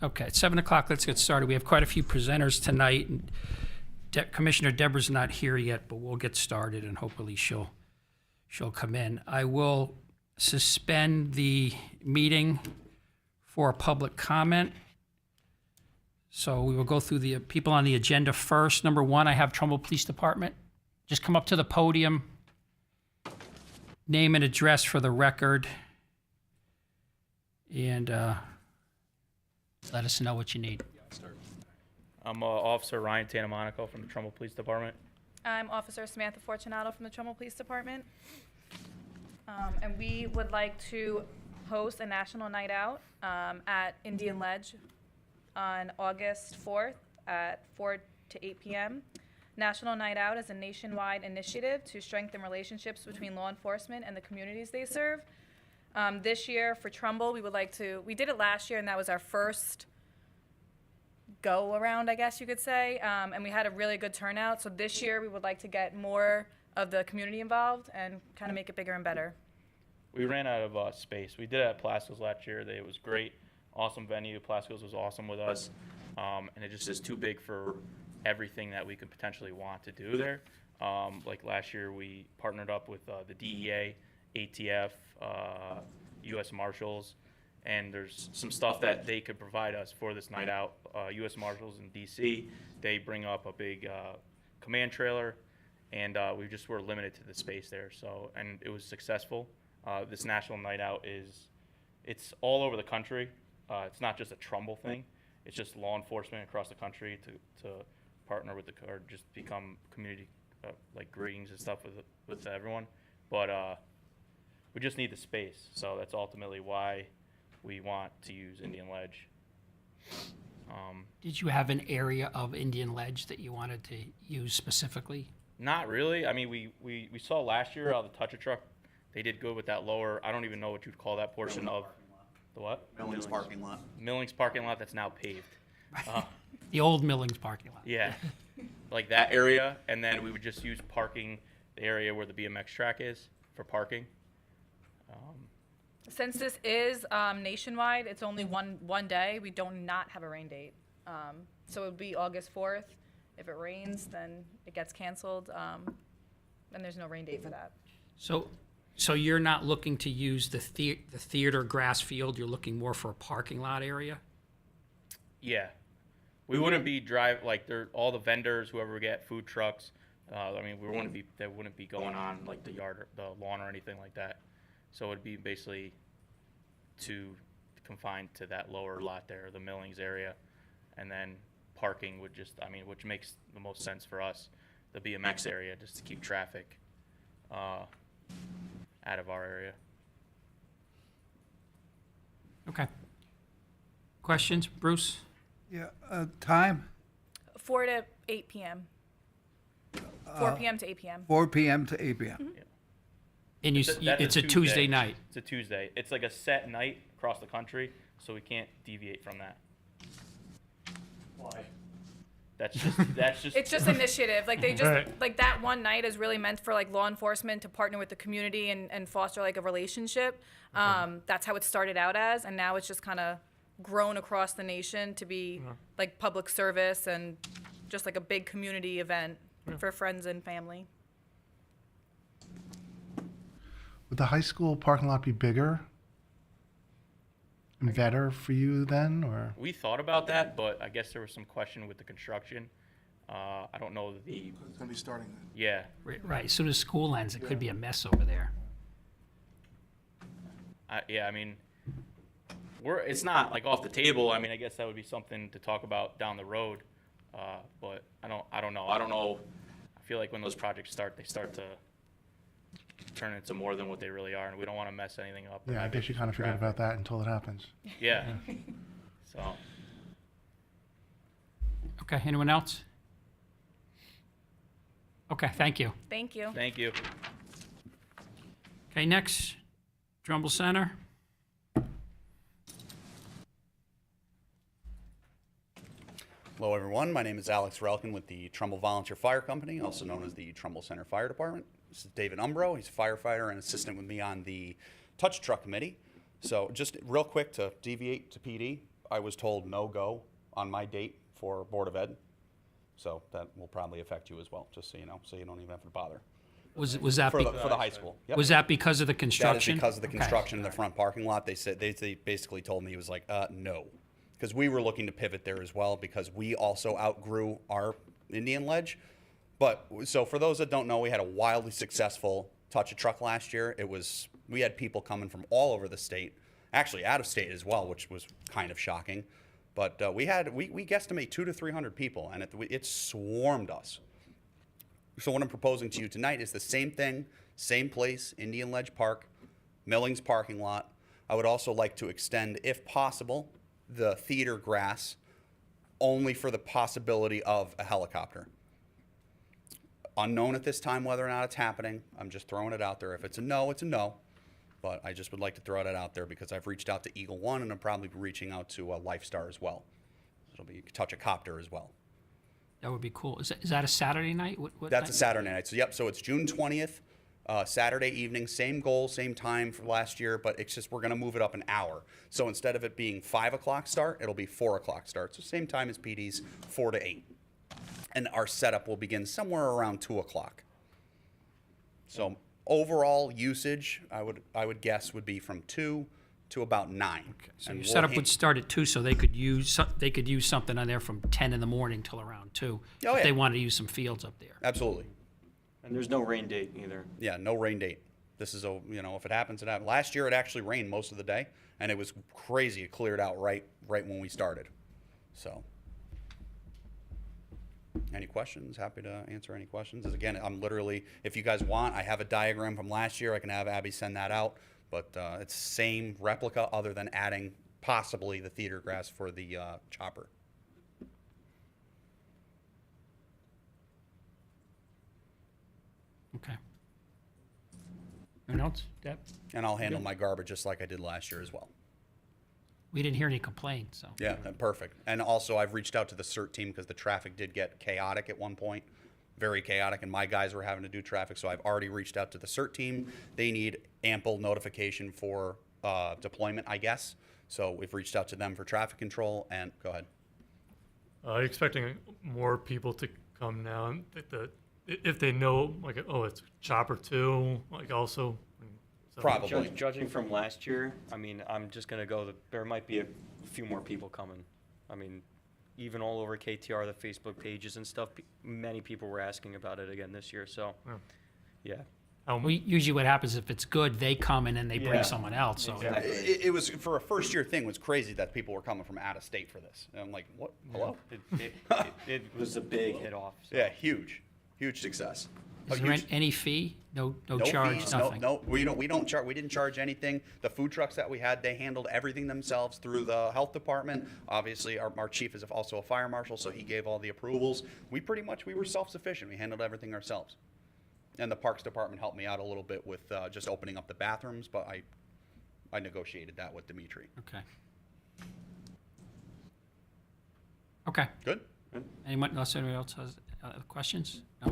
Okay, at 7 o'clock, let's get started. We have quite a few presenters tonight. And Commissioner Deborah's not here yet, but we'll get started and hopefully she'll come in. I will suspend the meeting for public comment. So we will go through the people on the agenda first. Number one, I have Trumbull Police Department. Just come up to the podium. Name and address for the record. And let us know what you need. I'm Officer Ryan Tanamonico from the Trumbull Police Department. I'm Officer Samantha Fortunato from the Trumbull Police Department. And we would like to host a national night out at Indian Ledge on August 4th at 4 to 8 p.m. National Night Out is a nationwide initiative to strengthen relationships between law enforcement and the communities they serve. This year for Trumbull, we did it last year and that was our first go around, I guess you could say, and we had a really good turnout. So this year we would like to get more of the community involved and kind of make it bigger and better. We ran out of space. We did it at Plasko's last year. It was great, awesome venue. Plasko's was awesome with us, and it just is too big for everything that we could potentially want to do there. Like last year, we partnered up with the DEA, ATF, U.S. Marshals, and there's some stuff that they could provide us for this night out. U.S. Marshals in D.C., they bring up a big command trailer, and we just were limited to the space there. So, and it was successful. This national night out it's all over the country. It's not just a Trumbull thing. It's just law enforcement across the country to partner with or just become community like greetings and stuff with everyone. But we just need the space. So that's ultimately why we want to use Indian Ledge. Did you have an area of Indian Ledge that you wanted to use specifically? Not really. I mean, we saw last year the Touch a Truck, they did good with that lower, I don't even know what you'd call that portion of the what? Millings parking lot. Millings parking lot that's now paved. The old Millings parking lot. Yeah, like that area, and then we would just use parking, the area where the BMX track is for parking. Since this is nationwide, it's only one day. We do not have a rain date. So it would be August 4th. If it rains, then it gets canceled, and there's no rain date for that. So you're not looking to use the theater grass field, you're looking more for a parking lot area? Yeah, we wouldn't be all the vendors, whoever we get, food trucks. I mean, they wouldn't be going on like the yard, or the lawn, or anything like that. So it'd be basically confined to that lower lot there, the Millings area, and then parking would just, I mean, which makes the most sense for us, the BMX area, just to keep traffic out of our area. Okay. Questions, Bruce? Yeah, time? 4 to 8 p.m. 4 p.m. to 8 p.m. 4 p.m. to 8 p.m. Yeah. And it's a Tuesday night? It's a Tuesday. It's like a set night across the country, so we can't deviate from that. Why? That's just. It's just initiative. Like they just Right. like that one night is really meant for like law enforcement to partner with the community and foster like a relationship. That's how it started out as, and now it's just kind of grown across the nation to be like public service and just like a big community event for friends and family. Would the high school parking lot be bigger and better for you then, or? We thought about that, but I guess there was some question with the construction. I don't know It's gonna be starting then. Yeah. Right, as soon as school ends, it could be a mess over there. I mean, it's not like off the table. I mean, I guess that would be something to talk about down the road. But I don't know. I feel like when those projects start, they start to turn into more than what they really are, and we don't want to mess anything up. Yeah, I guess you kind of forget about that until it happens. Yeah. So. Okay, anyone else? Okay, thank you. Thank you. Thank you. Okay, next, Trumbull Center. Hello, everyone. My name is Alex Relkin with the Trumbull Volunteer Fire Company, also known as the Trumbull Center Fire Department. This is David Umbro. He's a firefighter and assistant with me on the Touch Truck Committee. So just real quick to deviate to PD, I was told no go on my date for Board of Ed. So that will probably affect you as well, just so you know, so you don't even have to bother. Was that, For the high school. Yep. was that because of the That is construction? because of the Okay. construction in the front parking lot. They said, they basically told me, it was like, no. Because we were looking to pivot there as well, because we also outgrew our Indian Ledge. But, so for those that don't know, we had a wildly successful Touch a Truck last year. We had people coming from all over the state, actually out of state as well, which was kind of shocking. But we guesstimate 200 to 300 people, and it swarmed us. So what I'm proposing to you tonight is the same thing, same place, Indian Ledge Park, Millings parking lot. I would also like to extend, if possible, the theater grass only for the possibility of a helicopter. Unknown at this time whether or not it's happening. I'm just throwing it out there. If it's a no, it's a no. But I just would like to throw that out there because I've reached out to Eagle One, and I'm probably reaching out to Lifestar as well. It'll be Touch a Copter as well. That would be cool. Is that a Saturday night? What That's a night? Saturday night. So yep. So it's June 20th, Saturday evening. Same goal, same time for last year, but it's just we're gonna move it up an hour. So instead of it being 5 o'clock start, it'll be 4 o'clock start. So same time as PD's, 4 to 8, and our setup will begin somewhere around 2 o'clock. So overall usage, I would guess would be from 2 to about 9. So And your we'll setup ha- would start at 2, so they could use something on there from 10 in the morning till around 2. Oh, if yeah. they wanted to use some fields up there. Absolutely. And there's no rain date either. Yeah, no rain date. This is if it happens, it happens. Last year it actually rained most of the day, and it was crazy. It cleared out right when we started. So, any questions? Happy to answer any questions. As again, I'm literally, if you guys want, I have a diagram from last year. I can have Abby send that out, but it's same replica other than adding possibly the theater grass for the chopper. Okay. Anyone else? Deb? And I'll handle my garbage just like I did last year as well. We didn't hear any complaints, so. Yeah, perfect. And also, I've reached out to the CERT team because the traffic did get chaotic at one point, very chaotic, and my guys were having to do traffic. So I've already reached out to the CERT team. They need ample notification for deployment, I guess. So we've reached out to them for traffic control. And go ahead. Are you expecting more people to come now? And if they know, like, oh, it's Chopper 2, like, also? So- Probably. Judging from last year, I mean, I'm just gonna go, there might be a few more people coming. I mean, even all over KTR, the Facebook pages and stuff, many people were asking about it again this year, so, Yeah. yeah. Usually what happens, if it's good, they come and then they bring Yeah. someone else, so. Exactly. It was, for a first year thing, it was crazy that people were coming from out of state for this. And I'm like, what? Hello? It was a big hit off. So. Yeah, huge success. Is A there huge- any fee? No No charge, fees, nothing? No, we didn't charge anything. The food trucks that we had, they handled everything themselves through the health department. Obviously, our chief is also a fire marshal, so he gave all the approvals. We were self-sufficient. We handled everything ourselves. And the parks department helped me out a little bit with just opening up the bathrooms, but I negotiated that with Dimitri. Okay. Okay. Good? Anyone else has questions? No?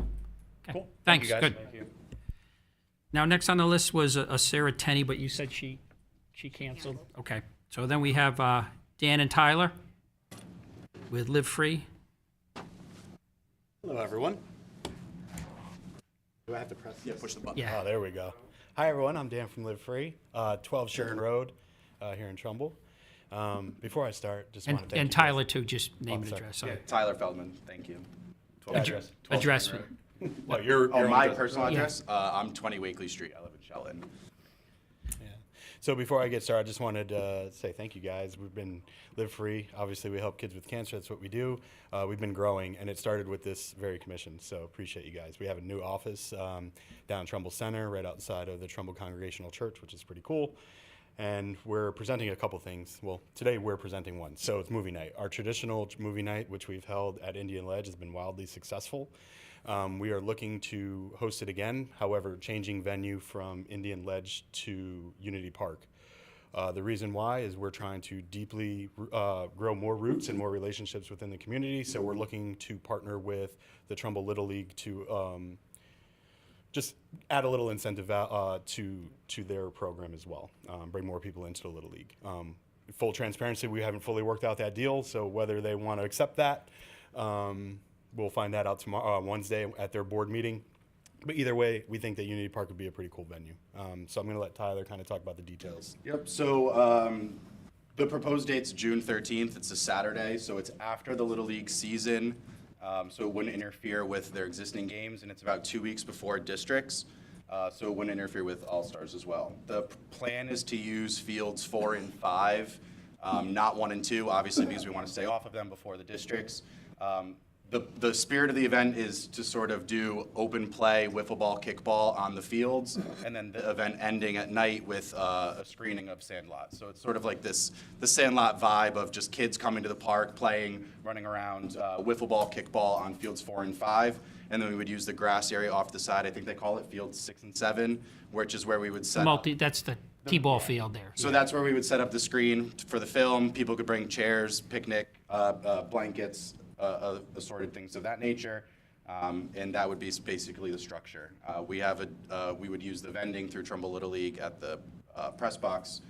Okay. Cool. Thank Thanks, you, guys. good. Thank you. Now, next on the list was a Sarah Tenney, but you said she canceled? Okay. So then we have Dan and Tyler with Live Free. Hello, everyone. Do I have to press? Yeah, push the button. Yeah. Oh, there we go. Hi, everyone. I'm Dan from Live Free, 12 Sharon Road here in Trumbull. Before I start, just want to thank And you Tyler, too, just name and sorry. address. Yeah, Sorry. Tyler Feldman, thank you. Address. Well, your my address. personal Yeah. address? I'm 20 Wakely Street. I live in Shelton. Yeah. So before I get started, I just wanted to say thank you guys. We've been Live Free. Obviously, we help kids with cancer. That's what we do. We've been growing, and it started with this very commission. So appreciate you guys. We have a new office down Trumbull Center, right outside of the Trumbull Congregational Church, which is pretty cool. And we're presenting a couple things. Well, today we're presenting one. So it's movie night. Our traditional movie night, which we've held at Indian Ledge, has been wildly successful. We are looking to host it again, however, changing venue from Indian Ledge to Unity Park. The reason why is we're trying to deeply grow more roots and more relationships within the community. So we're looking to partner with the Trumbull Little League to just add a little incentive to their program as well. Bring more people into the Little League. full transparency, we haven't fully worked out that deal. So whether they want to accept that, we'll find that out tomorrow, Wednesday at their board meeting. But either way, we think that Unity Park would be a pretty cool venue. So I'm going to let Tyler kind of talk about the details. Yep, so the proposed date's June 13th. It's a Saturday, so it's after the Little League season. So it wouldn't interfere with their existing games, and it's about 2 weeks before districts. So it wouldn't interfere with All-Stars as well. The plan is to use fields 4 and 5, not 1 and 2, obviously, because we want to stay off of them before the districts. The spirit of the event is to sort of do open play, wiffle ball, kickball on the fields, and then the event ending at night with a screening of Sandlot. So it's sort of like the Sandlot vibe of just kids coming to the park, playing, running around, wiffle ball, kickball on fields 4 and 5. And then we would use the grass area off the side. I think they call it fields 6 and 7, which is where we would set up. That's the T-ball field there. So that's where we would set up the screen for the film. People could bring chairs, picnic, blankets, assorted things of that nature, and that would be basically the structure. We would use the vending through Trumbull Little League at the press box,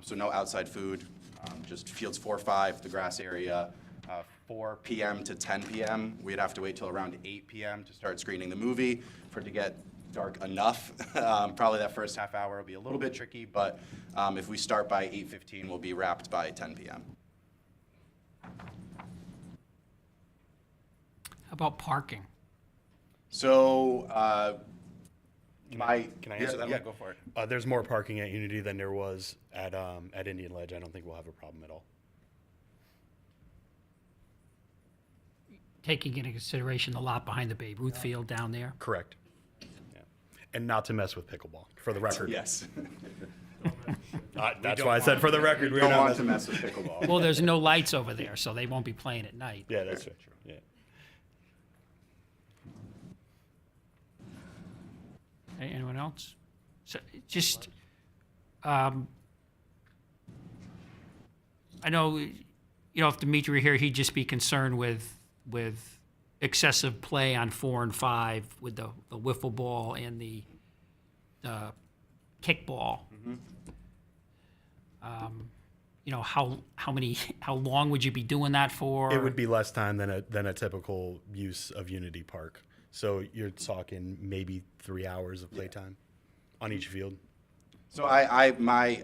so no outside food, just fields 4, 5, the grass area, 4 p.m. to 10 p.m. We'd have to wait till around 8 p.m. to start screening the movie for it to get dark enough. Probably that first half hour will be a little bit tricky, but if we start by 8:15, we'll be wrapped by 10 p.m. How about parking? So, Can I answer that? Yeah, go for it. There's more parking at Unity than there was at Indian Ledge. I don't think we'll have a problem at all. Taking into consideration the lot behind the Babe Ruth field down there? Correct. Yeah. And not to mess with pickleball, for the record. Yes. That's why I said for the record. We don't want to mess with pickleball. Well, there's no lights over there, so they won't be playing at night. Yeah, that's true. Yeah. Anyone else? So just, I know, if Dimitri were here, he'd just be concerned with excessive play on 4 and 5 with the wiffle ball and the kickball. How long would you be doing that for? It would be less time than a typical use of Unity Park. So you're talking maybe 3 hours of playtime on each field. So I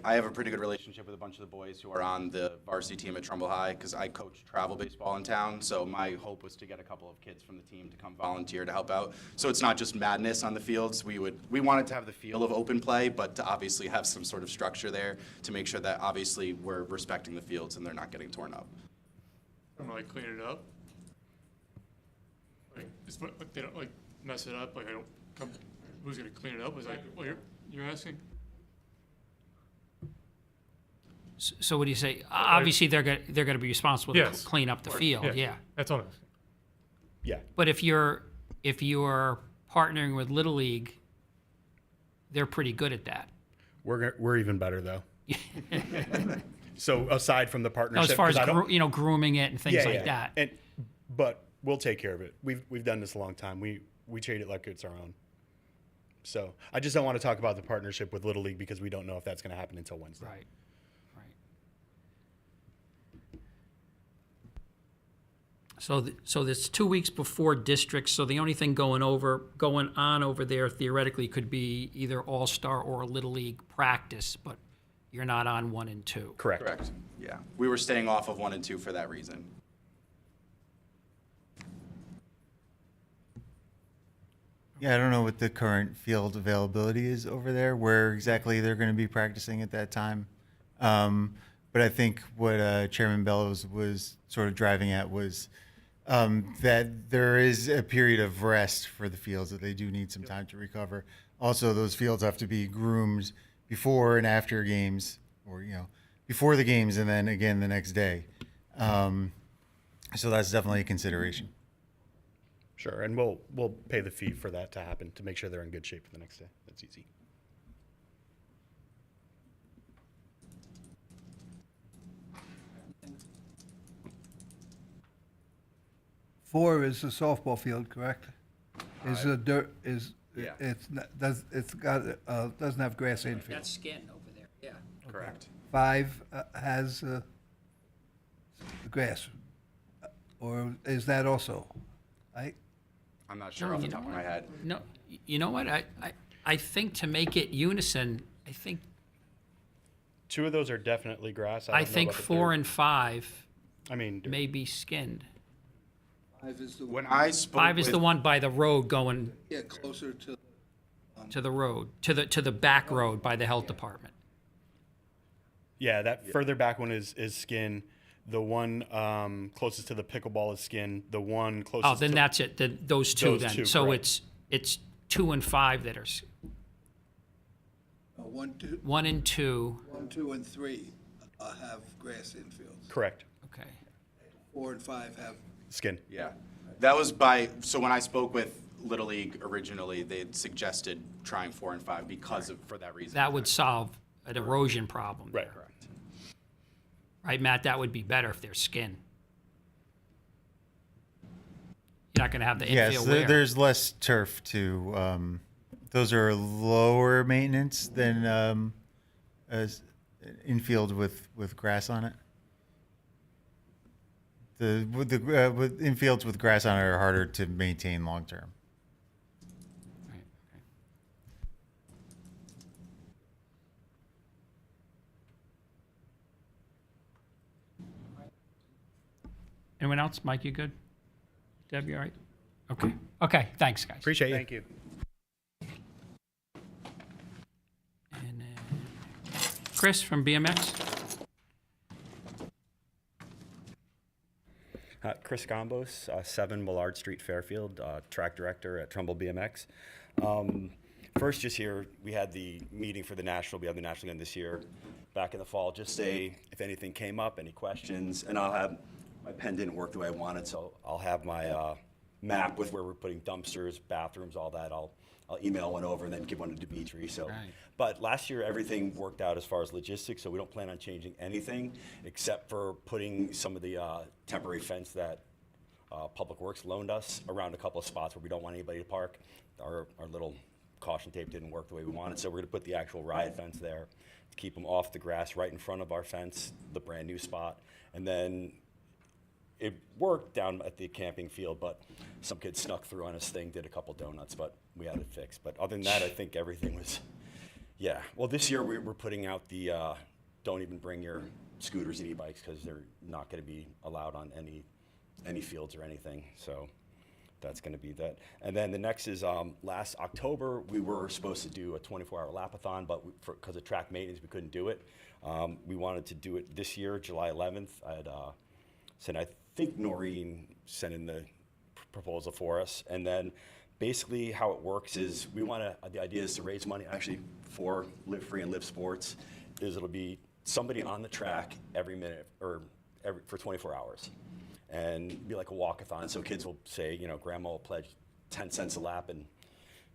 have a pretty good relationship with a bunch of the boys who are on the varsity team at Trumbull High because I coach travel baseball in town. So my hope was to get a couple of kids from the team to come volunteer to help out. So it's not just madness on the fields. We wanted to have the feel of open play, but to obviously have some sort of structure there to make sure that obviously we're respecting the fields and they're not getting torn up. I'm like clean it up. Like they don't like mess it up. Like I don't come. Who's gonna clean it up? Is like what you're asking? So what do you say? Obviously, they're gonna be responsible to Yes. clean up the field. Yeah. That's all I'm asking. Yeah. But if you're partnering with Little League, they're pretty good at that. We're even better though. So aside from the No, partnership, as far as 'cause I don't- grooming it and things like that. But we'll take care of it. We've done this a long time. We treat it like it's our own. So I just don't want to talk about the partnership with Little League because we don't know if that's going to happen until Wednesday. Right. So this 2 weeks before districts. So the only thing going on over there theoretically could be either All-Star or Little League practice, but you're not on 1 and 2. Correct. Correct. Yeah. We were staying off of 1 and 2 for that reason. Yeah, I don't know what the current field availability is over there, where exactly they're going to be practicing at that time. But I think what Chairman Bellows was sort of driving at was that there is a period of rest for the fields, that they do need some time to recover. Also, those fields have to be groomed before and after games, or, before the games and then again the next day. So that's definitely a consideration. Sure, and we'll pay the fee for that to happen to make sure they're in good shape for the next day. That's easy. Four is the softball field, correct? Is a dirt, Yeah. doesn't have grass infield. That's Scanton over there, yeah. Correct. 5 has grass, or is that also? I'm not sure No, off the you top know of my what? head. No, you know what? I think to make it unison, I think 2 of those are definitely grass. I don't know think about the 4 third. and 5 I mean, may be skinned. 5 is the When I spoke 5 is with, the one by the road going yeah, closer to. to the road, to the back road by the health department. yeah, that further back one is skin. The one closest to the pickleball is skin. The one closest Oh, then to that's it. Those two Those then. two, So correct. it's 2 and 5 that are 1, 2, 1 and 2. 1, 2, and 3 have grass infields. correct Okay. 4 and 5 have. skin. yeah, so when I spoke with Little League originally, they had suggested trying 4 and 5 for that reason. That would solve an erosion problem. Right. Correct. Right, Matt? That would be better if they're skin. You're not going to have the Yes, infield wear. there's less turf too. Those are lower maintenance than as infield with grass on it. With infields with grass on it are harder to maintain long term. Right, okay. Anyone else? Mike, you good? Deb, you all right? Okay. Okay, thanks, guys. Appreciate you. Thank you. And then Chris from BMX. Chris Gombos, 7 Millard Street, Fairfield, track director at Trumbull BMX. First, just here, we had the meeting for the national. We have the national again this year, back in the fall. Just say if anything came up, any questions, and I'll have my pen didn't work the way I wanted, so I'll have my map with where we're putting dumpsters, bathrooms, all that. I'll email one over and then give one to Dimitri. So, Right. but last year everything worked out as far as logistics, so we don't plan on changing anything except for putting some of the temporary fence that Public Works loaned us around a couple of spots where we don't want anybody to park. Our little caution tape didn't work the way we wanted, so we're going to put the actual riot fence there to keep them off the grass right in front of our fence, the brand new spot, and then it worked down at the camping field, but some kid snuck through on his thing, did a couple donuts, but we had it fixed. But other than that, I think everything was, yeah. Well, this year we're putting out the don't even bring your scooters and e-bikes because they're not going to be allowed on any fields or anything. So that's going to be that. And then the next is last October we were supposed to do a 24-hour lapathon, but because of track maintenance we couldn't do it. We wanted to do it this year, July 11th. I had said I think Noreen sent in the proposal for us, and then basically how it works is we want to. The idea is to raise money actually for Live Free and Live Sports. It'll be somebody on the track every minute or for 24 hours, and be like a walkathon. So kids will say, Grandma will pledge 10 cents a lap, and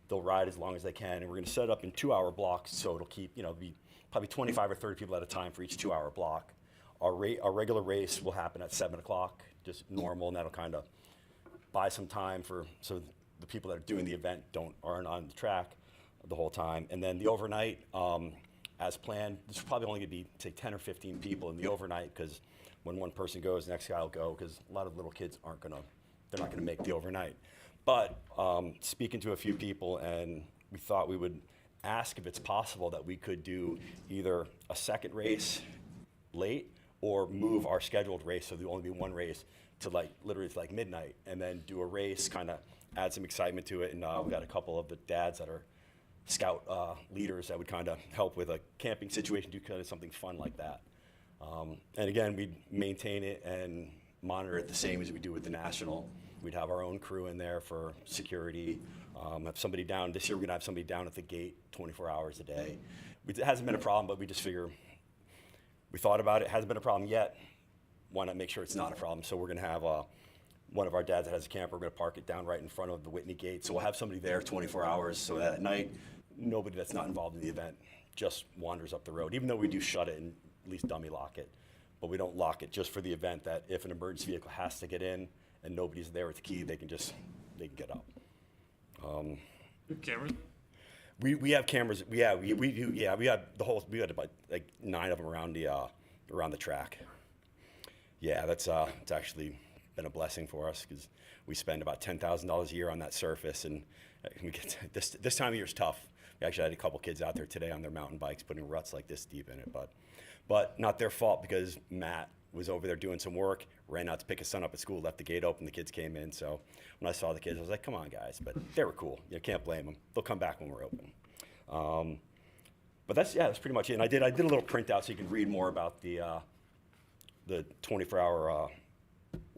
they'll ride as long as they can. And we're going to set it up in 2-hour blocks, so it'll keep be probably 25 or 30 people at a time for each 2-hour block. Our regular race will happen at 7 o'clock, just normal, and that'll kind of buy some time so the people that are doing the event aren't on the track the whole time. And then the overnight, as planned, there's probably only going to be, say, 10 or 15 people in the overnight, because when one person goes, the next guy will go, because a lot of little kids they're not going to make the overnight. But speaking to a few people, and we thought we would ask if it's possible that we could do either a second race late or move our scheduled race so there'll only be one race to literally to midnight, and then do a race, kind of add some excitement to it. And we got a couple of the dads that are scout leaders that would kind of help with a camping situation, do kind of something fun like that. And again, we'd maintain it and monitor it the same as we do with the national. We'd have our own crew in there for security. Have somebody down. This year we're gonna have somebody down at the gate 24 hours a day. It hasn't been a problem, but we just figure, we thought about it, hasn't been a problem yet. Why not make sure it's not a problem? So we're gonna have one of our dads that has a camper, we're gonna park it down right in front of the Whitney gate. So we'll have somebody there 24 hours, so that at night, nobody that's not involved in the event just wanders up the road, even though we do shut it and at least dummy lock it. But we don't lock it just for the event, that if an emergency vehicle has to get in and nobody's there with the key, they can get up. Cameras? We have cameras. Yeah, we do. Yeah, we had about like 9 of them around the track. Yeah, that's it's actually been a blessing for us because we spend about $10,000 a year on that surface, and we get this time of year is tough. We actually had a couple kids out there today on their mountain bikes putting ruts like this deep in it, but not their fault because Matt was over there doing some work, ran out to pick his son up at school, left the gate open, the kids came in. So when I saw the kids, I was like, come on, guys. But they were cool. You can't blame them. They'll come back when we're open. But that's pretty much it. And I did a little printout so you can read more about the 24-hour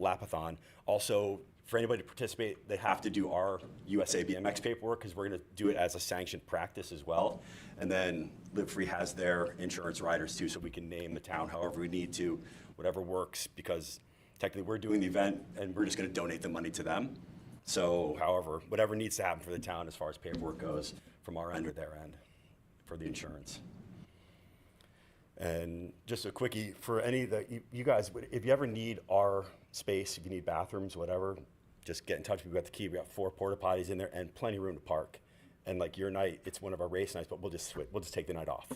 lapathon. Also, for anybody to participate, they have to do our USA BMX paperwork because we're going to do it as a sanctioned practice as well. And then Live Free has their insurance riders too, so we can name the town however we need to, whatever works, because technically we're doing the event and we're just going to donate the money to them. So, however, whatever needs to happen for the town as far as paperwork goes from our end or their end for the insurance. And just a quickie for any of you guys, if you ever need our space, if you need bathrooms, whatever, just get in touch. We've got the key. We got 4 porta potties in there and plenty of room to park. And like your night, it's one of our race nights, but we'll just take the night off,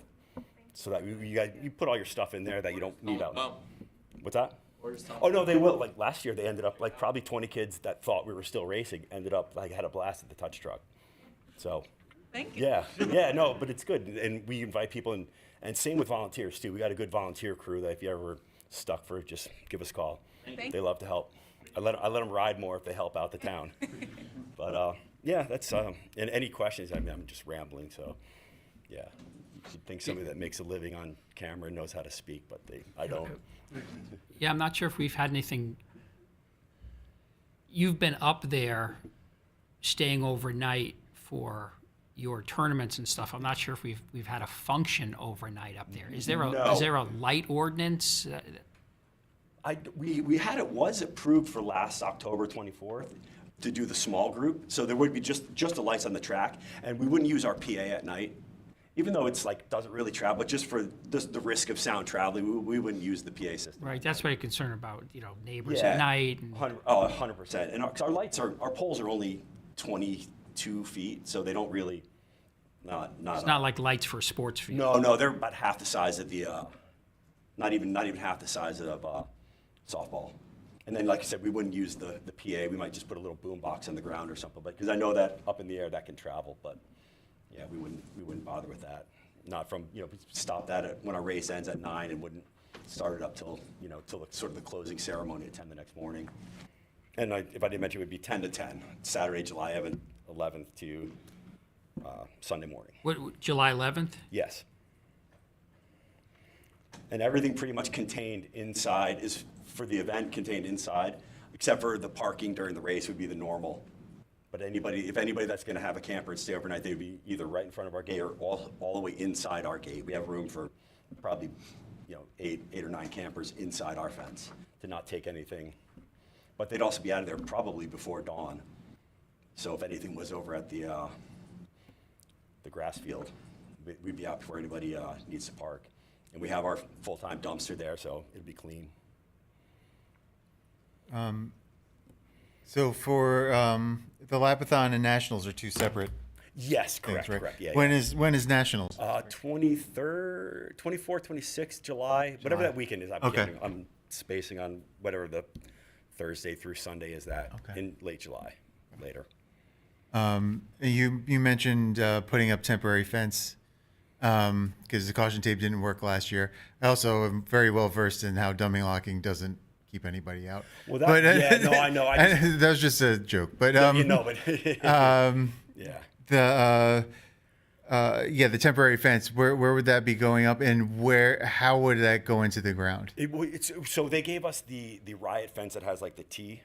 so that you put all your stuff in there that you don't need out. What's that? Oh no, they will. Like last year, they ended up like probably 20 kids that thought we were still racing ended up like had a blast at the touch truck. So. Thank you. Yeah, no, but it's good, and we invite people, and same with volunteers too. We got a good volunteer crew that if you ever stuck for it, just give us a call. They love to help. I let them ride more if they help out the town. But yeah, that's and any questions? I mean, I'm just rambling, so yeah. You'd think somebody that makes a living on camera knows how to speak, but I don't. Yeah, I'm not sure if we've had anything. You've been up there staying overnight for your tournaments and stuff. I'm not sure if we've had a function overnight up there. Is there a light ordinance? We had was approved for last October 24th to do the small group, so there would be just the lights on the track, and we wouldn't use our PA at night, even though it's like doesn't really travel, but just for the risk of sound traveling, we wouldn't use the PA system. Right, that's what I'm concerned about. Neighbors at night. And 100%. And our lights our poles are only 22 feet, so they don't really. It's not like lights for a sports field. No, they're about half the size of the, not even half the size of softball. And then, like I said, we wouldn't use the PA. We might just put a little boom box on the ground or something, but because I know that up in the air that can travel. But yeah, we wouldn't bother with that. Not from stop that when our race ends at 9 and wouldn't start it up till sort of the closing ceremony at 10 the next morning. And if I didn't mention, it would be 10 to 10, Saturday, July 11th to Sunday morning. What, July 11th? Yes. And everything pretty much contained inside is for the event contained inside, except for the parking during the race would be the normal. But if anybody that's going to have a camper and stay overnight, they'd be either right in front of our gate or all the way inside our gate. We have room for probably 8 or 9 campers inside our fence to not take anything. But they'd also be out of there probably before dawn. So if anything was over at the grass field, we'd be out before anybody needs to park. And we have our full-time dumpster there, so it'd be clean. So for the Lapathon and Nationals are 2 separate Yes, correct, things, right? correct. Yeah. When is Nationals? 23rd, 24th, 26th, July, whatever that weekend is. I'm spacing on whatever the Thursday through Sunday is that in late July, later. You mentioned putting up temporary fence because the caution tape didn't work last year. I also am very well versed in how dummy locking doesn't keep anybody out. Well, I know. That was just a joke, but the temporary fence. Where would that be going up, and how would that go into the ground? So they gave us the riot fence that has like the T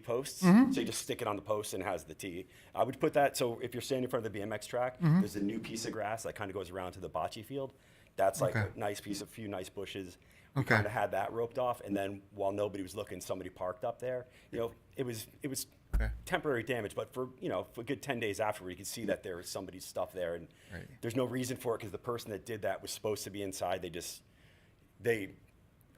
posts. Mm-hmm. So you just stick it on the post and it has the T. I would put that, so if you're standing in front of the BMX track, there's a new piece of grass that kind of goes around to the bocce field. That's like a nice piece, a few nice bushes. We kind of had that roped off, and then while nobody was looking, somebody parked up there. It was temporary damage, but for a good 10 days afterward, you could see that there was somebody's stuff there, and there's no reason for it because the person that did that was supposed to be inside.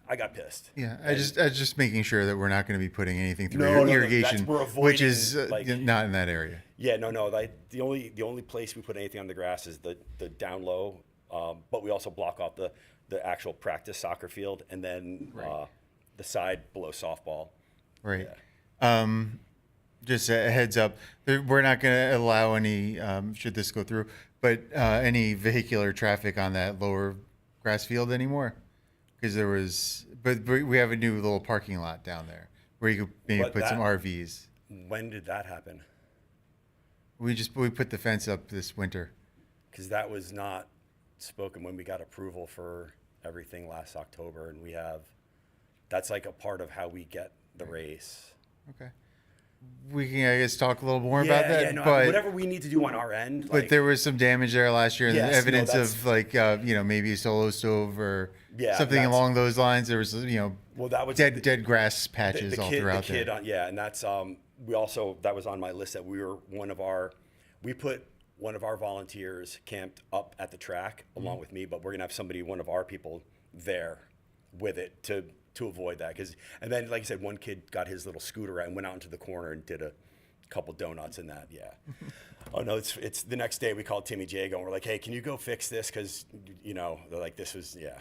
I got pissed. Yeah, I was just making sure that we're not going to be putting anything through No, no, irrigation, we're which avoiding, is like- not in that area. Yeah, no, like the only place we put anything on the grass is the down low, but we also block off the actual practice soccer field and then the side below softball. Right. Just a heads up, we're not going to allow any, should this go through, but any vehicular traffic on that lower grass field anymore. Because there was, but we have a new little parking lot down there where you could maybe But put some that- RVs. When did that happen? We put the fence up this winter. Because that was not spoken when we got approval for everything last October, and that's like a part of how we get the race. Okay. We can, I guess, talk a little more about that. Yeah, no, but whatever we need to do on our end. But like, there was some damage there last year, and Yes, no, evidence that's- of like maybe a solo stove or Yeah, something that's- along those lines. There was well, that was dead grass the patches all kid, throughout the kid there. yeah, and that's we also, that was on my list that we put one of our volunteers camped up at the track along with me, but we're gonna have one of our people there with it to avoid that. And then, like I said, one kid got his little scooter out and went out into the corner and did a couple donuts in that. Yeah. Oh no, it's the next day we called Timmy Jago and we're like, hey, can you go fix this? Because they're like, this was, yeah.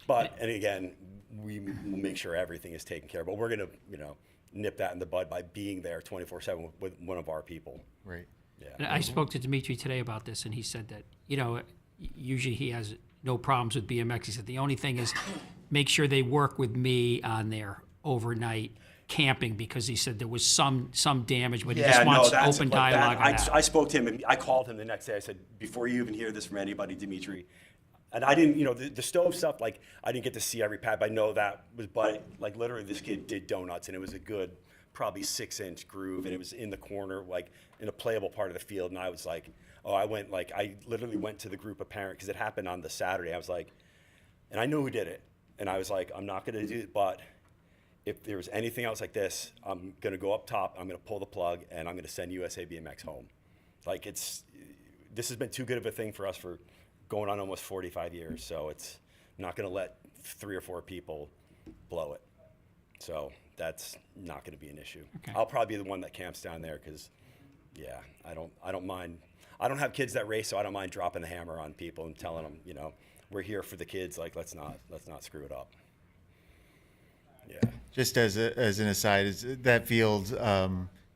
But, and again, we will make sure everything is taken care of. But we're going to, nip that in the bud by being there 24/7 with one of our people. Right. Yeah. And I spoke to Dimitri today about this, and he said that, usually he has no problems with BMX. He said the only thing is make sure they work with me on their overnight camping, because he said there was some damage, but he just wants open dialogue on that. I spoke to him and I called him the next day. I said, before you even hear this from anybody, Dimitri, and I didn't, the stove stuff, like I didn't get to see every pad, but I know that was, but like literally this kid did donuts and it was a good, probably 6-inch groove, and it was in the corner, like in a playable part of the field. And I was like, I literally went to the group of parents, because it happened on the Saturday. I was like, and I knew who did it. And I was like, I'm not going to do it, but if there's anything else like this, I'm going to go up top, I'm going to pull the plug, and I'm going to send USA BMX home. Like this has been too good of a thing for us for going on almost 45 years. So it's not going to let 3 or 4 people blow it. So that's not going to be an issue. Okay. I'll probably be the one that camps down there, because yeah, I don't mind. I don't have kids that race, so I don't mind dropping the hammer on people and telling them, we're here for the kids. Like, let's not screw it up. Yeah. Just as an aside, that field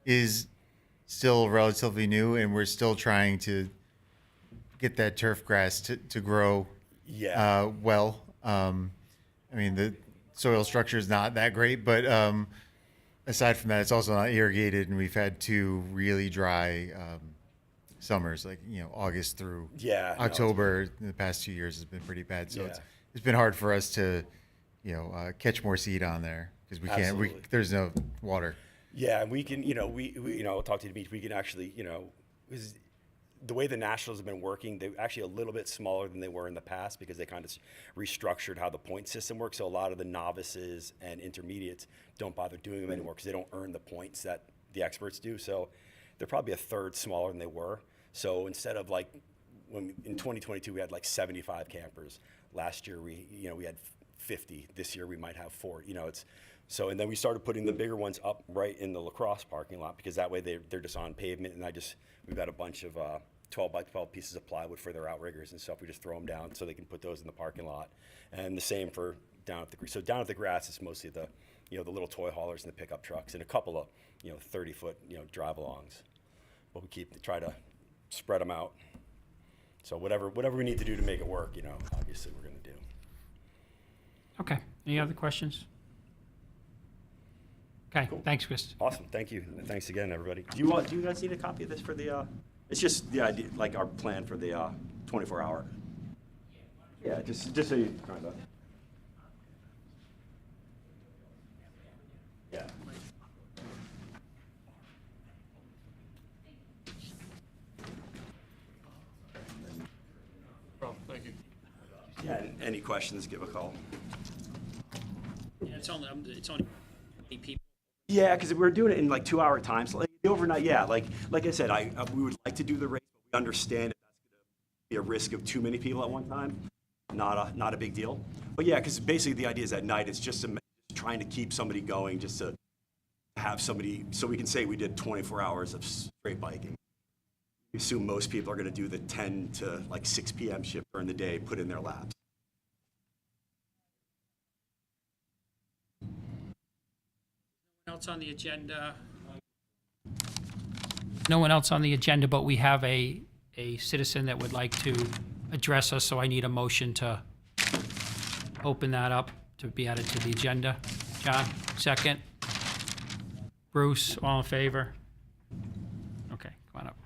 is still relatively new, and we're still trying to get that turf grass to grow well. I mean, the soil structure is not that great, but aside from that, it's also not irrigated, and we've had 2 really dry summers, like August through October. In the past 2 years has been pretty bad, so it's been hard for us to catch more seed on there, because we can't. Absolutely. There's no water. Yeah, and we can, we I'll talk to Dimitri. We can actually, because the way the Nationals have been working, they're actually a little bit smaller than they were in the past, because they kind of restructured how the point system works. So a lot of the novices and intermediates don't bother doing them anymore, because they don't earn the points that the experts do. So they're probably a third smaller than they were. So instead of like in 2022 we had like 75 campers. Last year we had 50. This year we might have 40. So, and then we started putting the bigger ones up right in the lacrosse parking lot, because that way they're just on pavement. And we've got a bunch of 12 by 12 pieces of plywood for their outriggers and stuff. We just throw them down so they can put those in the parking lot. And the same for down at the, so down at the grass, it's mostly the little toy haulers and the pickup trucks and a couple of, 30-foot, drive-alongs. But we try to spread them out. So whatever we need to do to make it work, obviously we're going to do. Okay. Any other questions? Okay. Cool. Thanks, Chris. Awesome. Thank you. And thanks again, everybody. Do you guys need a copy of this for the? It's just the idea, like our plan for the 24-hour. Yeah, just so you kind of. Yeah. Problem. Thank you. Yeah. And any questions? Give a call. Yeah, it's only people. Yeah, because we're doing it in like 2-hour times. Like the overnight, yeah. Like I said, we would like to do the race, but we understand that that's going to be a risk of too many people at one time. not a big deal. But yeah, because basically the idea is at night, it's just trying to keep somebody going, just to have somebody, so we can say we did 24 hours of straight biking. We assume most people are going to do the 10 to like 6 p.m. shift during the day, put in their laps. Else on the agenda? No one else on the agenda, but we have a citizen that would like to address us, so I need a motion to open that up to be added to the agenda. John, second. Bruce, all in favor? Okay, come on up.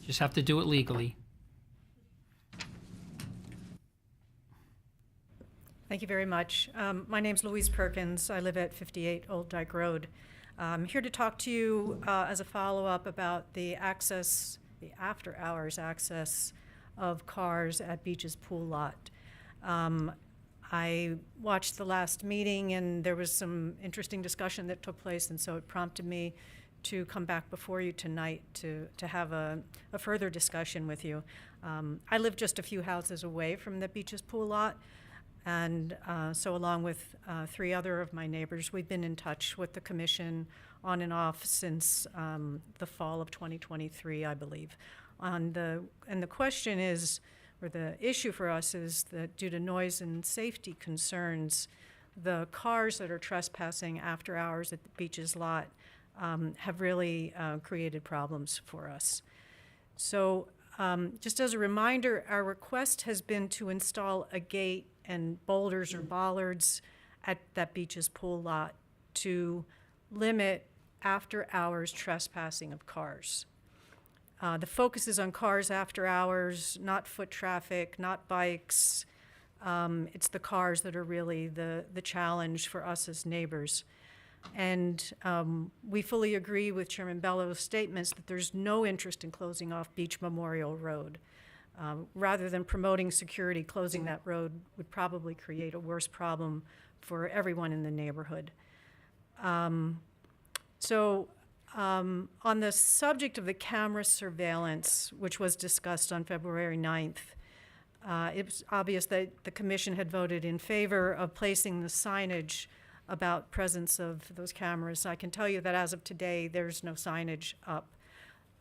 Just have to do it legally. Thank you very much. My name's Louise Perkins. I live at 58 Old Dyke Road. I'm here to talk to you as a follow-up about the access, the after-hours access of cars at Beach's Pool Lot. I watched the last meeting, and there was some interesting discussion that took place, and so it prompted me to come back before you tonight to have a further discussion with you. I live just a few houses away from the Beach's Pool Lot, and so along with 3 other of my neighbors, we've been in touch with the commission on and off since the fall of 2023, I believe. And the question is, or the issue for us is that due to noise and safety concerns, the cars that are trespassing after hours at the Beach's Lot have really created problems for us. So just as a reminder, our request has been to install a gate and boulders or bollards at that Beach's Pool Lot to limit after-hours trespassing of cars. The focus is on cars after hours, not foot traffic, not bikes. It's the cars that are really the challenge for us as neighbors. And we fully agree with Chairman Bello's statements that there's no interest in closing off Beach Memorial Road. Rather than promoting security, closing that road would probably create a worse problem for everyone in the neighborhood. On the subject of the camera surveillance, which was discussed on February 9th, it was obvious that the commission had voted in favor of placing the signage about presence of those cameras. I can tell you that as of today, there's no signage up.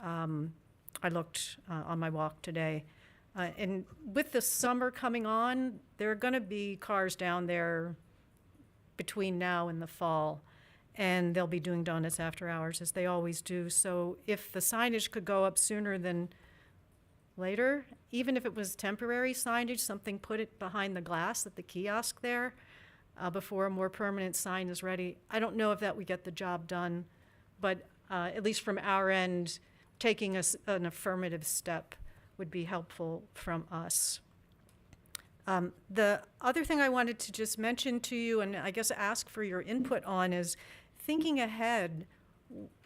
I looked on my walk today. And with the summer coming on, there are going to be cars down there between now and the fall, and they'll be doing donuts after hours, as they always do. So if the signage could go up sooner than later, even if it was temporary signage, something put it behind the glass at the kiosk there before a more permanent sign is ready, I don't know if that would get the job done, but at least from our end, taking an affirmative step would be helpful from us. The other thing I wanted to just mention to you, and I guess ask for your input on, is thinking ahead,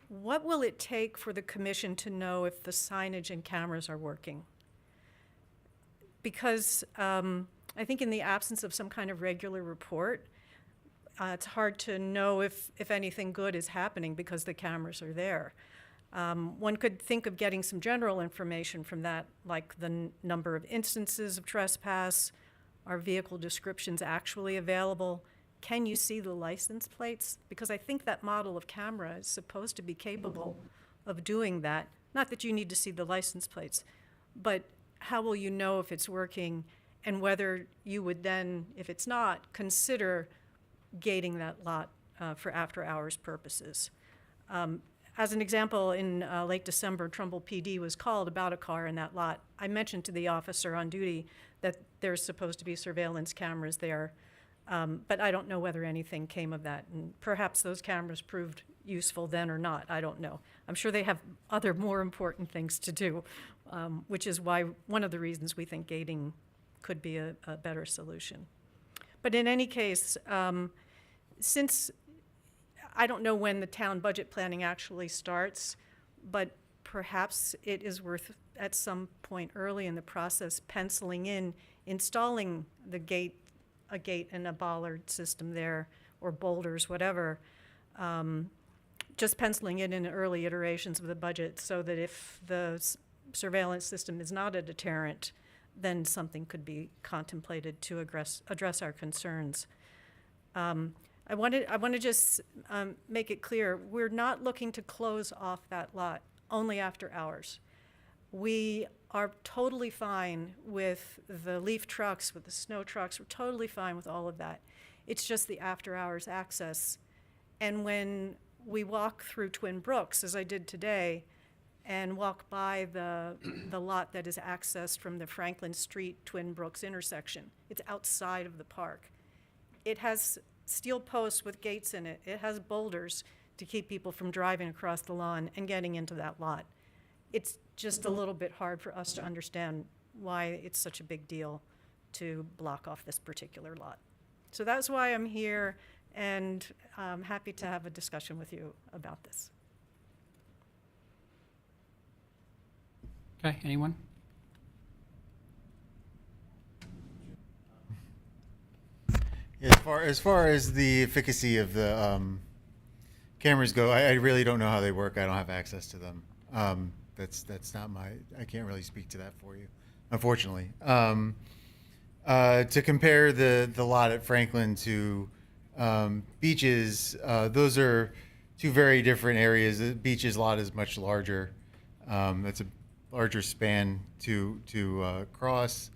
what will it take for the commission to know if the signage and cameras are working? Because I think in the absence of some kind of regular report, it's hard to know if anything good is happening because the cameras are there. One could think of getting some general information from that, like the number of instances of trespass, are vehicle descriptions actually available, can you see the license plates? Because I think that model of camera is supposed to be capable of doing that. Not that you need to see the license plates, but how will you know if it's working, and whether you would then, if it's not, consider gating that lot for after-hours purposes. As an example, in late December, Trumbull PD was called about a car in that lot. I mentioned to the officer on duty that there's supposed to be surveillance cameras there, but I don't know whether anything came of that. And perhaps those cameras proved useful then or not, I don't know. I'm sure they have other more important things to do, which is why one of the reasons we think gating could be a better solution. But in any case, since I don't know when the town budget planning actually starts, but perhaps it is worth, at some point early in the process, penciling in installing a gate and a bollard system there, or boulders, whatever, just penciling it in early iterations of the budget so that if the surveillance system is not a deterrent, then something could be contemplated to address our concerns. I want to just make it clear, we're not looking to close off that lot only after hours. We are totally fine with the leaf trucks, with the snow trucks. We're totally fine with all of that. It's just the after-hours access. And when we walk through Twin Brooks, as I did today, and walk by the lot that is accessed from the Franklin Street Twin Brooks intersection, it's outside of the park. It has steel posts with gates in it. It has boulders to keep people from driving across the lawn and getting into that lot. It's just a little bit hard for us to understand why it's such a big deal to block off this particular lot. So that's why I'm here, and I'm happy to have a discussion with you about this. Okay, anyone? Yeah, as far as the efficacy of the cameras go, I really don't know how they work. I don't have access to them. That's not I can't really speak to that for you, unfortunately. To compare the lot at Franklin to Beaches, those are two very different areas. The Beaches lot is much larger. That's a larger span to cross.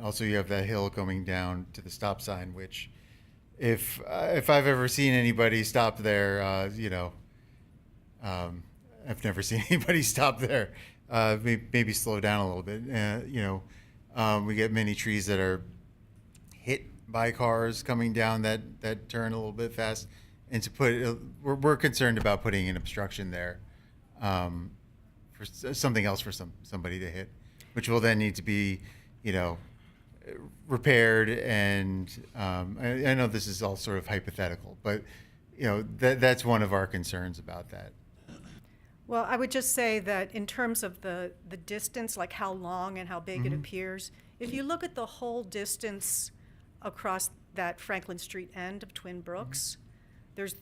Also, you have that hill coming down to the stop sign, which, if I've ever seen anybody stop there, I've never seen anybody stop there. Maybe slow down a little bit. We get many trees that are hit by cars coming down that turn a little bit fast, and we're concerned about putting an obstruction there for something else for somebody to hit, which will then need to be, repaired. And I know this is all sort of hypothetical, but that's one of our concerns about that. Well, I would just say that in terms of the distance, like how long and how big it appears, if you look at the whole distance across that Franklin Street end of Twin Brooks, there's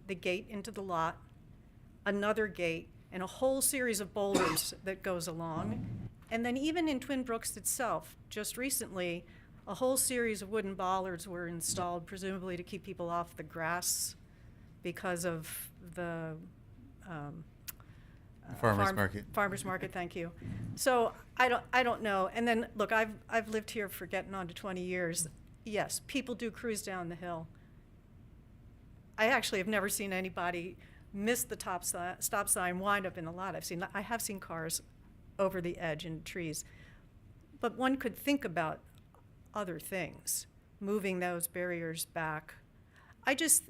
the gate into the lot, another gate, and a whole series of boulders that goes along. And then even in Twin Brooks itself, just recently, a whole series of wooden bollards were installed, presumably to keep people off the grass because of the Farmers market. Farmers market, thank you. So I don't know. And then look, I've lived here for getting on to 20 years. Yes, people do cruise down the hill. I actually have never seen anybody miss the stop sign, wind up in the lot. I have seen cars over the edge in trees. But one could think about other things, moving those barriers back. I just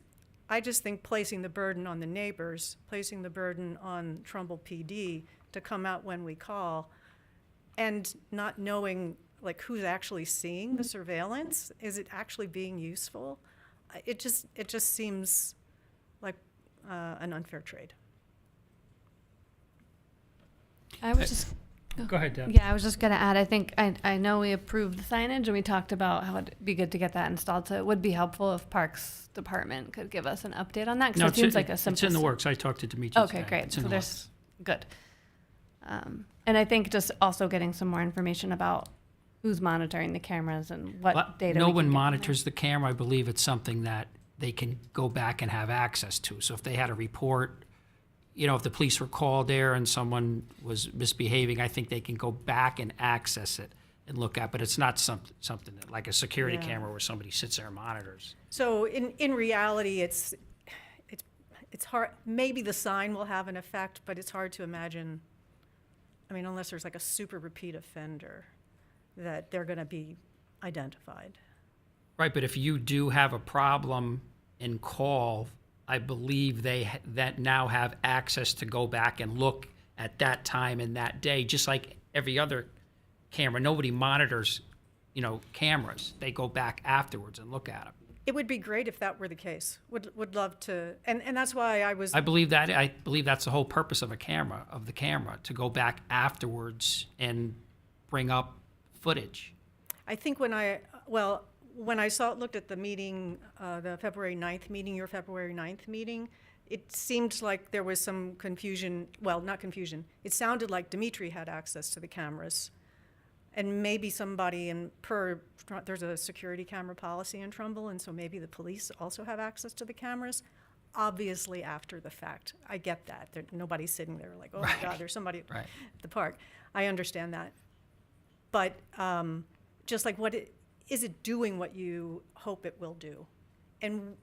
think placing the burden on the neighbors, placing the burden on Trumbull PD to come out when we call, and not knowing like who's actually seeing the surveillance, is it actually being useful? It just seems like an unfair trade. I was just Go ahead, Deb. Yeah, I was just going to add, I think, I know we approved the signage and we talked about how it'd be good to get that installed. So it would be helpful if Parks Department could give us an update on that. Because it seems like a simple. It's in the works. I talked to Demetrius. Okay, great. It's in So the there's, works. good. And I think just also getting some more information about who's monitoring the cameras and what data. No we can one get from monitors the camera. I believe it's something that they can go back and have access to. So if they had a report, if the police were called there and someone was misbehaving, I think they can go back and access it and look at. But it's not something that, like a security Yeah. camera where somebody sits there and monitors. So in reality, it's hard. Maybe the sign will have an effect, but it's hard to imagine. I mean, unless there's like a super repeat offender, that they're going to be identified. Right, but if you do have a problem and call, I believe that now have access to go back and look at that time and that day, just like every other camera. Nobody monitors, cameras. They go back afterwards and look at them. It would be great if that were the case. Would love to, and that's why I was. I believe that's the whole purpose of the camera, to go back afterwards and bring up footage. I think when I looked at the meeting, the February 9th meeting, your February 9th meeting, it seemed like there was some confusion. Well, not confusion. It sounded like Dimitri had access to the cameras. And maybe somebody there's a security camera policy in Trumbull, and so maybe the police also have access to the cameras, obviously after the fact. I get that. Nobody's sitting there like, oh my God, there's somebody at Right. the park. I understand that. But just like is it doing what you hope it will do? And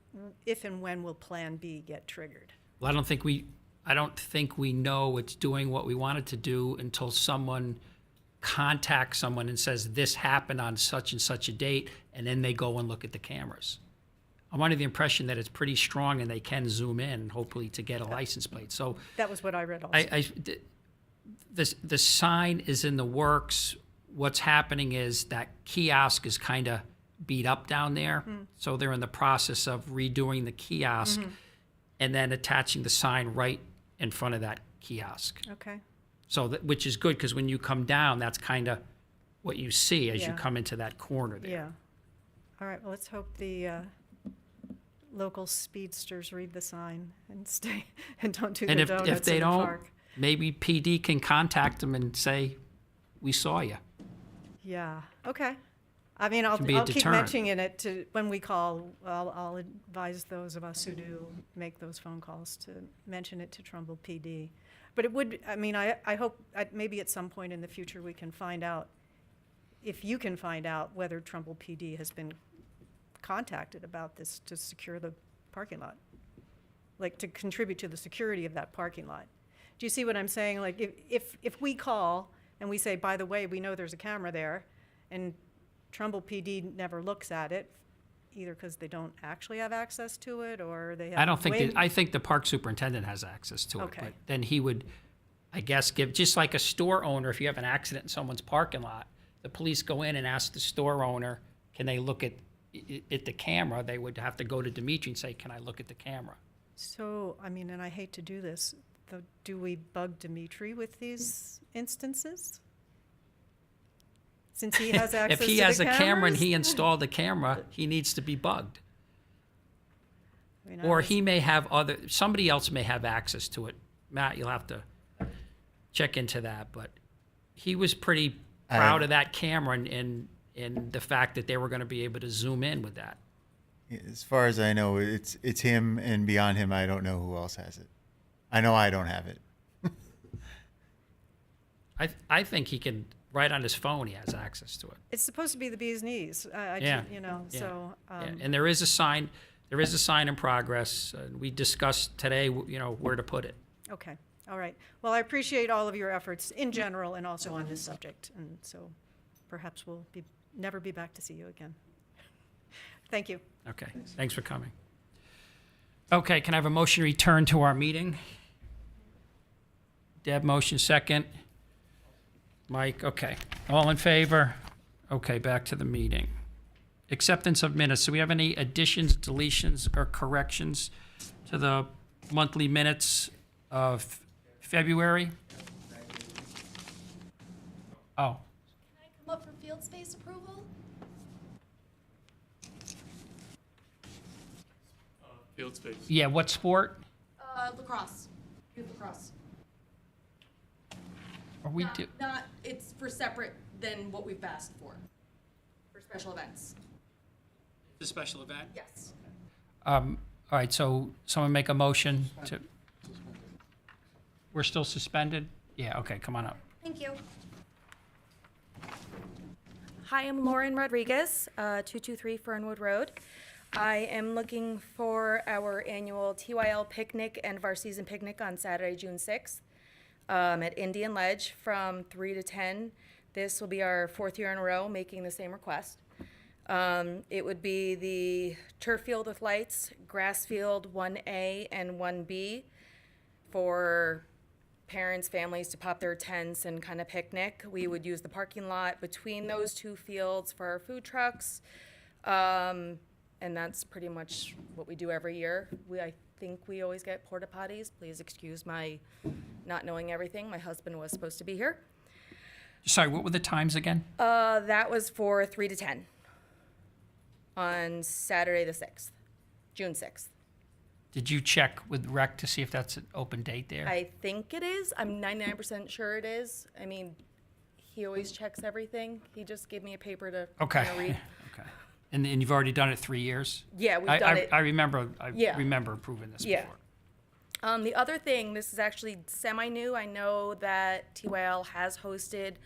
if and when will Plan B get triggered? Well, I don't think we know it's doing what we want it to do until someone contacts someone and says, this happened on such and such a date, and then they go and look at the cameras. I'm under the impression that it's pretty strong and they can zoom in, hopefully, to get a license plate. So That was what I read also. the sign is in the works. What's happening is that kiosk is kind of beat up down there. So they're in the process of redoing the kiosk and then attaching the sign right in front of that kiosk. Okay. So which is good, because when you come down, that's kind of what you see as you Yeah. come into that corner there. Yeah. All right, well, let's hope the local speedsters read the sign and stay, and don't do And the if donuts they in the don't, park. maybe PD can contact them and say, we saw you. Yeah, okay. I mean, I'll Can be a keep deterrent. mentioning it to, when we call, I'll advise those of us who do make those phone calls to mention it to Trumbull PD. But it would, I mean, I hope, maybe at some point in the future, we can find out, if you can find out whether Trumbull PD has been contacted about this to secure the parking lot, like to contribute to the security of that parking lot. Do you see what I'm saying? Like, if we call and we say, by the way, we know there's a camera there, and Trumbull PD never looks at it, either because they don't actually have access to it, or they have. I don't think, I think the park superintendent has access to it. Okay. But then he would, I guess, give, just like a store owner, if you have an accident in someone's parking lot, the police go in and ask the store owner, can they look at the camera? They would have to go to Dimitri and say, can I look at the camera? So, I mean, and I hate to do this, though, do we bug Dimitri with these instances? Since he has access If to the he has a camera and cameras? he installed the camera, he needs to be bugged. I mean, Or he may have somebody else may have access to it. Matt, you'll have to check into that, but he was pretty proud of that camera and the fact that they were going to be able to zoom in with that. As far as I know, it's him, and beyond him, I don't know who else has it. I know I don't have it. I think he can, right on his phone, he has access to it. It's supposed to be the bee's knees, Yeah. you know, Yeah. so. Yeah, and there is a sign in progress. We discussed today, you know, where to put it. Okay, all right. Well, I appreciate all of your efforts in general and also on this subject, and so perhaps we'll never be back to see you again. Thank you. Okay, thanks for coming. Okay, can I have a motion to return to our meeting? Deb, motion second. Mike, okay. All in favor? Okay, back to the meeting. Acceptance of minutes. Do we have any additions, deletions, or corrections to the monthly minutes of February? Oh, Can I come up for field space approval? Field space. yeah, what sport Lacrosse, youth lacrosse. are we do? Not, it's for separate than what we've asked for special events. The special event? Yes. All right, so someone make a motion to, we're still suspended? Yeah, okay, come on up. Thank you. Hi, I'm Lauren Rodriguez, 223 Fernwood Road. I am looking for our annual TYL picnic and of our season picnic on Saturday, June 6th at Indian Ledge from 3 to 10. This will be our 4th year in a row making the same request. It would be the turf field with lights, grass field 1A and 1B for parents, families to pop their tents and kind of picnic. We would use the parking lot between those two fields for our food trucks. And that's pretty much what we do every year. I think we always get porta potties. Please excuse my not knowing everything. My husband was supposed to be here. Sorry, what were the times again? That was for 3 to 10 on Saturday the 6th, June 6th. Did you check with rec to see if that's an open date there? I think it is. I'm 99% sure it is. I mean, He always checks everything. He just gave me a paper to Okay. kinda read. Okay. And you've already done it 3 years? Yeah, we've done it. I remember Yeah. approving this Yeah. before. The other thing, this is actually semi-new. I know that TYL has hosted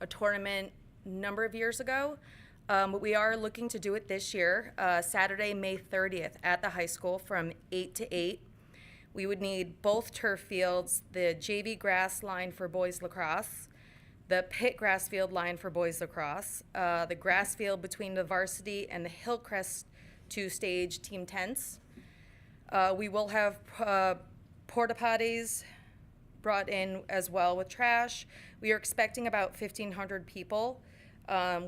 a tournament a number of years ago, but we are looking to do it this year, Saturday, May 30th at the high school from 8 to 8. We would need both turf fields, the JV grass line for boys lacrosse, the pit grass field line for boys lacrosse, the grass field between the varsity and the Hillcrest 2-stage team tents. We will have porta potties brought in as well with trash. We are expecting about 1,500 people.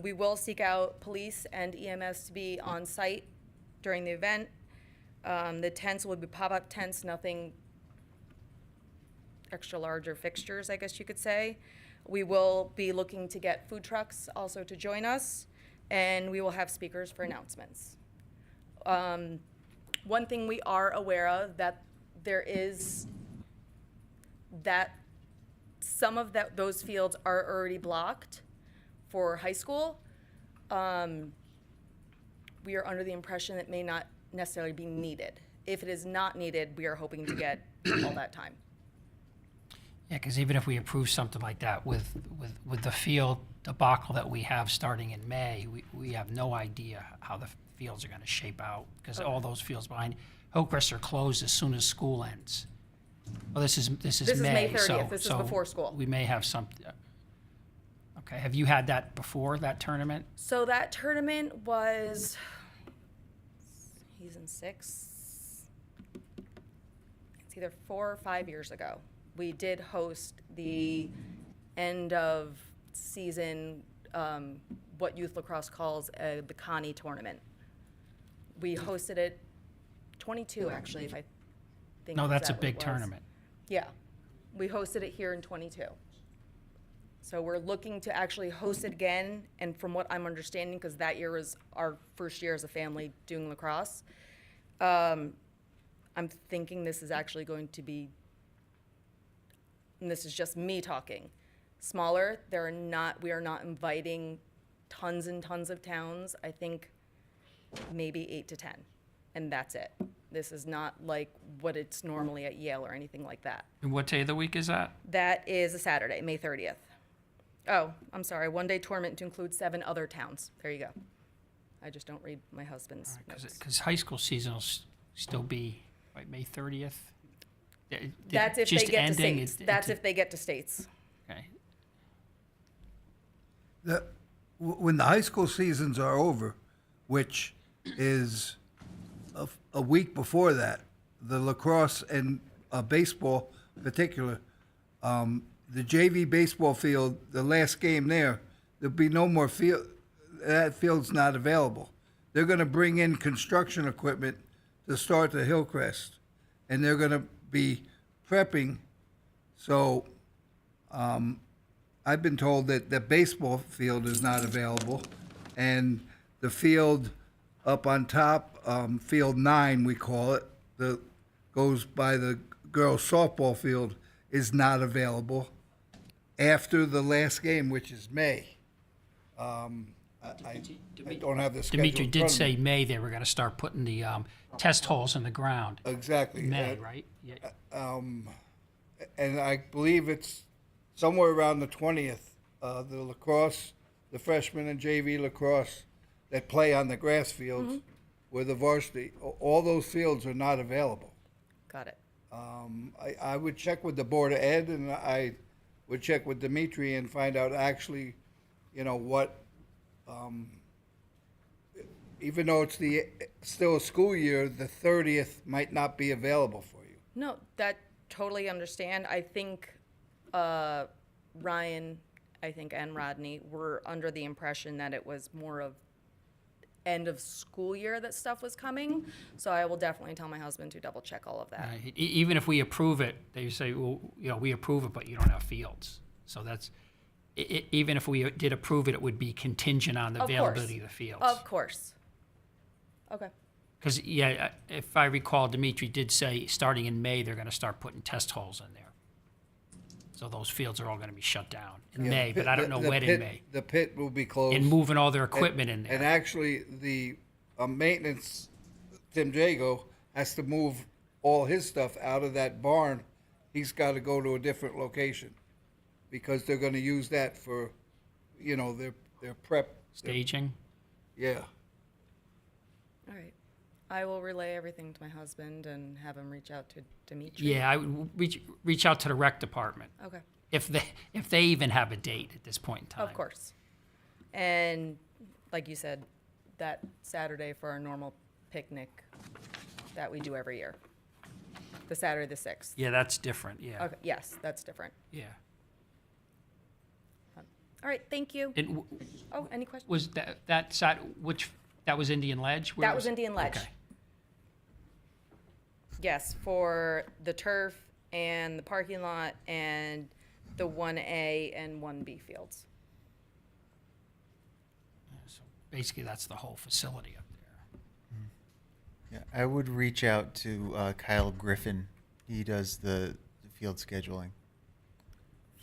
We will seek out police and EMS to be on site during the event. The tents will be pop-up tents, nothing extra large or fixtures, I guess you could say. We will be looking to get food trucks also to join us, and we will have speakers for announcements. One thing we are aware of that there is that some of those fields are already blocked for high school. We are under the impression it may not necessarily be needed. If it is not needed, we are hoping to get all that time. Yeah, because even if we approve something like that with the field debacle that we have starting in May, we have no idea how the fields are going to shape out, because all those fields behind Hillcrest are closed as soon as school ends. Well, this is May. This is May 30th. So, This is before school. We may have some. Okay. Have you had that before, that tournament? So that tournament was season 6. It's either 4 or 5 years ago. We did host the end of season, what youth lacrosse calls the Connie tournament. We hosted it 22 actually, if I think. No, is that's a that what it big was? tournament. Yeah, we hosted it here in 22. So we're looking to actually host it again, and from what I'm understanding, because that year was our first year as a family doing lacrosse, I'm thinking this is actually going to be, and this is just me talking, smaller. We are not inviting tons and tons of towns. I think maybe 8 to 10, and that's it. This is not like what it's normally at Yale or anything like that. And what day of the week is that? That is a Saturday, May 30th. Oh, I'm sorry, one-day tournament to include 7 other towns. There you go. I just don't read my husband's notes. Because high school season will still be, like, May 30th? That's if they Just get to ending states. it- That's if they get to states. Okay. When the high school seasons are over, which is a week before that, the lacrosse and baseball in particular, the JV baseball field, the last game there'll be no more field. That field's not available. They're going to bring in construction equipment to start the Hillcrest, and they're going to be prepping. So I've been told that the baseball field is not available, and the field up on top, field 9 we call it, that goes by the girls softball field, is not available after the last game, which is May. I don't have the schedule Dimitri in did front of me. say May they were going to start putting the test holes in the ground. Exactly. May, right? Yeah. And I believe it's somewhere around the 20th. The lacrosse, the freshmen and JV lacrosse that play on the grass fields with the varsity, all those fields are not available. Got it. I would check with the Board of Ed, and I would check with Dimitri and find out actually, what, even though it's still a school year, the 30th might not be available for you. No, that totally understand. I think Ryan, and Rodney were under the impression that it was more of end of school year that stuff was coming. So I will definitely tell my husband to double check all of that. Even if we approve it, they say, well, we approve it, but you don't have fields. So that's, even if we did approve it, it would be contingent on the Of course. availability of the fields. Of course. Okay. Because, if I recall, Dimitri did say, starting in May, they're going to start putting test holes in there. So those fields are all going to be shut down in Yeah, May, the but I don't pit- know the when in pit- May. The pit will be closed. And moving all their equipment in And there. actually, the maintenance, Tim Jago, has to move all his stuff out of that barn. He's got to go to a different location because they're going to use that for, their prep. Staging. Yeah. All right. I will relay everything to my husband and have him reach out to Dimitri. Yeah, I would reach out to the rec department. Okay. If they even have a date at this point in time. Of course. And like you said, that Saturday for our normal picnic that we do every year. The Saturday the 6th. Yeah, that's different, yeah. Okay, yes, that's different. Yeah. All right, thank you. And Oh, any questions? was that side, that was Indian Ledge? Where That was Indian Ledge. Okay. Yes, for the turf and the parking lot and the 1A and 1B fields. So basically, that's the whole facility up there. Yeah, I would reach out to Kyle Griffin. He does the field scheduling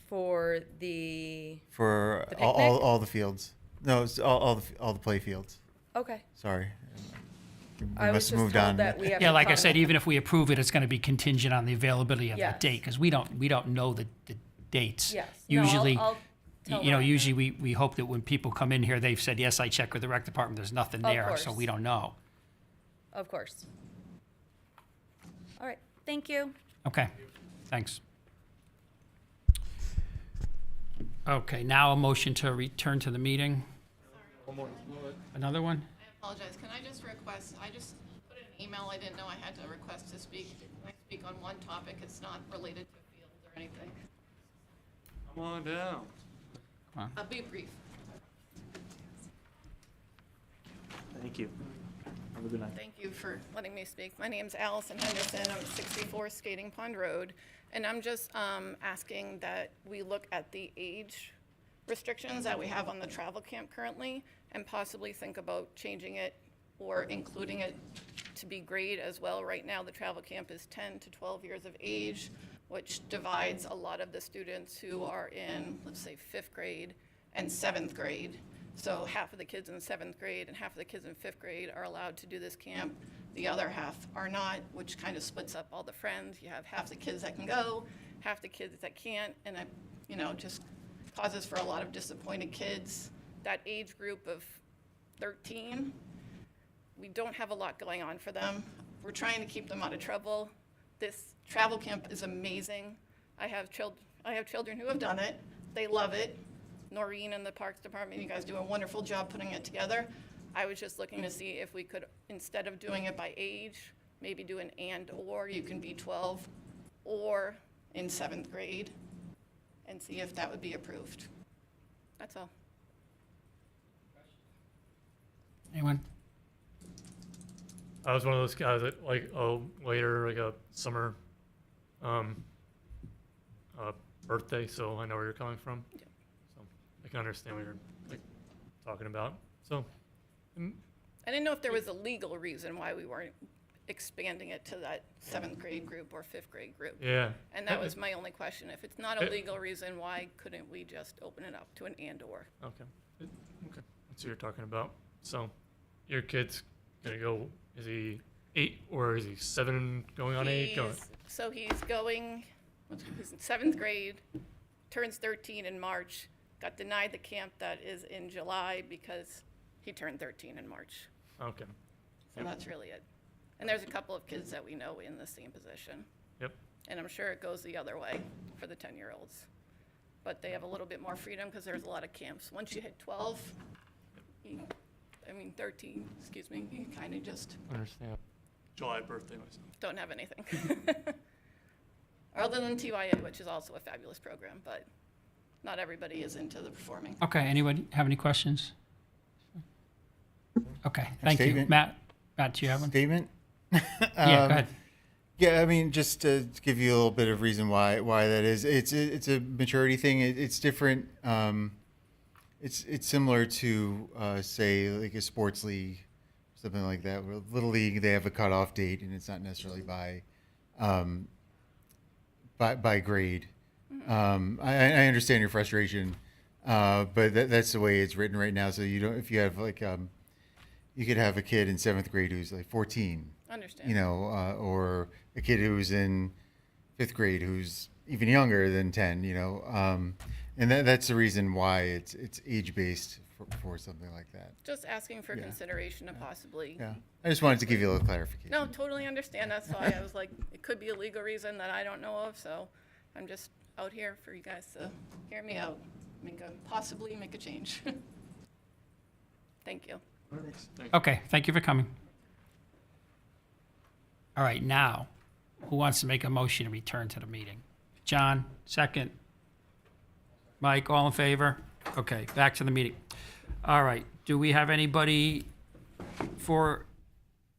For the, for The all, picnic? all the fields. No, it's all the play fields. okay. Sorry. We I was must have just moved told on. that we have Yeah, to like I come- said, even if we approve it, it's going to be contingent on the availability of that Yes. date, because we don't know the dates. Yes. No, I'll- Usually, I'll tell you know, Ryan usually we hope that when people come in here, they've said, yes, I checked with the rec department, there's nothing Of there, so course. we don't know. Of course. All right, thank you. Okay, thanks. Okay, now a motion to return to the meeting. Another one? I apologize. Can I just request, I just put in an email, I didn't know I had to request to speak. Can I speak on one topic? It's not related to fields or anything. Come on down. I'll be brief. Thank you. Have a good night. Thank you for letting me speak. My name's Allison Henderson. I'm at 64 Skating Pond Road. And I'm just asking that we look at the age restrictions that we have on the travel camp currently and possibly think about changing it or including it to be grade as well. Right now, the travel camp is 10 to 12 years of age, which divides a lot of the students who are in, let's say, 5th grade and 7th grade. So half of the kids in 7th grade and half of the kids in 5th grade are allowed to do this camp. The other half are not, which kind of splits up all the friends. You have half the kids that can go, half the kids that can't, and it, just causes for a lot of disappointed kids. That age group of 13, we don't have a lot going on for them. We're trying to keep them out of trouble. This travel camp is amazing. I have children who have done it. They love it. Noreen and the Parks Department, you guys do a wonderful job putting it together. I was just looking to see if we could, instead of doing it by age, maybe do an and/or. You can be 12 or in 7th grade and see if that would be approved. That's all. Anyone? I was one of those guys that later, like a summer birthday, so I know where you're coming from. So I can understand what you're talking about. So I didn't know if there was a legal reason why we weren't expanding it to that 7th grade group or 5th grade group. yeah. And that was my only question. If it's not a legal reason, why couldn't we just open it up to an and/or? Okay. Okay. That's what you're talking about. So your kid's gonna go, is he 8 or is he 7 going on 8? So he's going, he's in 7th grade, turns 13 in March, got denied the camp that is in July because he turned 13 in March. Okay. So that's really it. And there's a couple of kids that we know in the same position. Yep. And I'm sure it goes the other way for the 10-year-olds. But they have a little bit more freedom because there's a lot of camps. Once you hit 12, 13, excuse me, you kind of just Understand. July birthday myself. don't have anything. Other than TYA, which is also a fabulous program, but not everybody is into the performing. Okay, anybody have any questions? Okay, thank you. Statement. Matt, do you have one? Statement? Yeah, go ahead. Yeah, I mean, just to give you a little bit of reason why that is. It's a maturity thing. It's different. It's similar to say like a sports league, something like that. Where Little League, they have a cutoff date, and it's not necessarily by grade. I understand your frustration, but that's the way it's written right now. So you don't, if you have like, you could have a kid in 7th grade who's like 14, Understand. you know, or a kid who's in 5th grade who's even younger than 10, you know, and that's the reason why it's age based for something like that. Just asking for consideration to possibly. Yeah, I just wanted to give you a little clarification. No, totally understand. That's why I was like, it could be a legal reason that I don't know of, so I'm just out here for you guys to hear me out, possibly make a change. Thank you. Okay, thank you for coming. All right, now, who wants to make a motion to return to the meeting? John, second. Mike, all in favor? Okay, back to the meeting. All right, do we have anybody for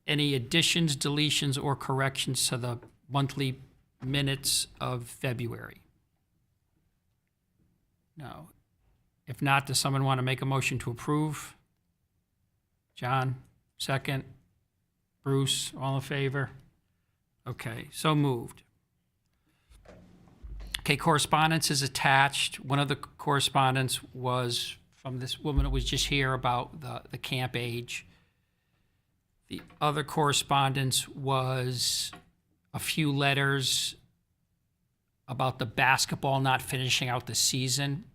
any additions, deletions, or corrections to the monthly minutes of February? No. If not, does someone want to make a motion to approve? John, second. Bruce, all in favor? Okay, so moved. Okay, correspondence is attached. One of the correspondence was from this woman who was just here about the camp age. The other correspondence was a few letters about the basketball not finishing out the season.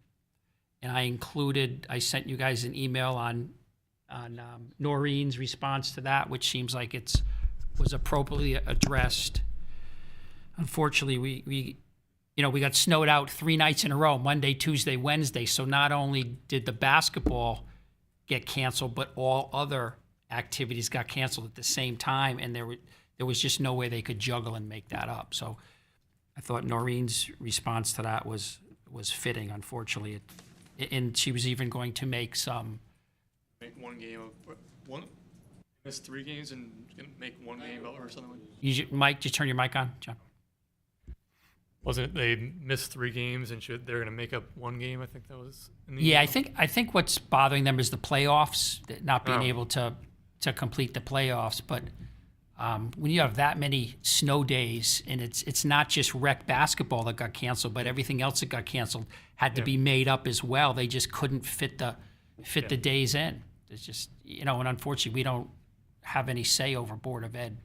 And I sent you guys an email on Noreen's response to that, which seems like was appropriately addressed. Unfortunately, we got snowed out 3 nights in a row, Monday, Tuesday, Wednesday. So not only did the basketball get canceled, but all other activities got canceled at the same time, and there was just no way they could juggle and make that up. So I thought Noreen's response to that was fitting. Unfortunately, and she was even going to make Make one game of one. Miss 3 games and make one game or something like that. Mike, just turn your mic on, John. Wasn't it they missed 3 games and they're going to make up 1 game? I think that was. In the Yeah, email. I think what's bothering them is the playoffs, not being able to complete the playoffs. But when you have that many snow days, and it's not just rec basketball that got canceled, but everything else that got canceled had to be made up as well. They just couldn't fit the days in. It's just, and unfortunately, we don't have any say over Board of Ed,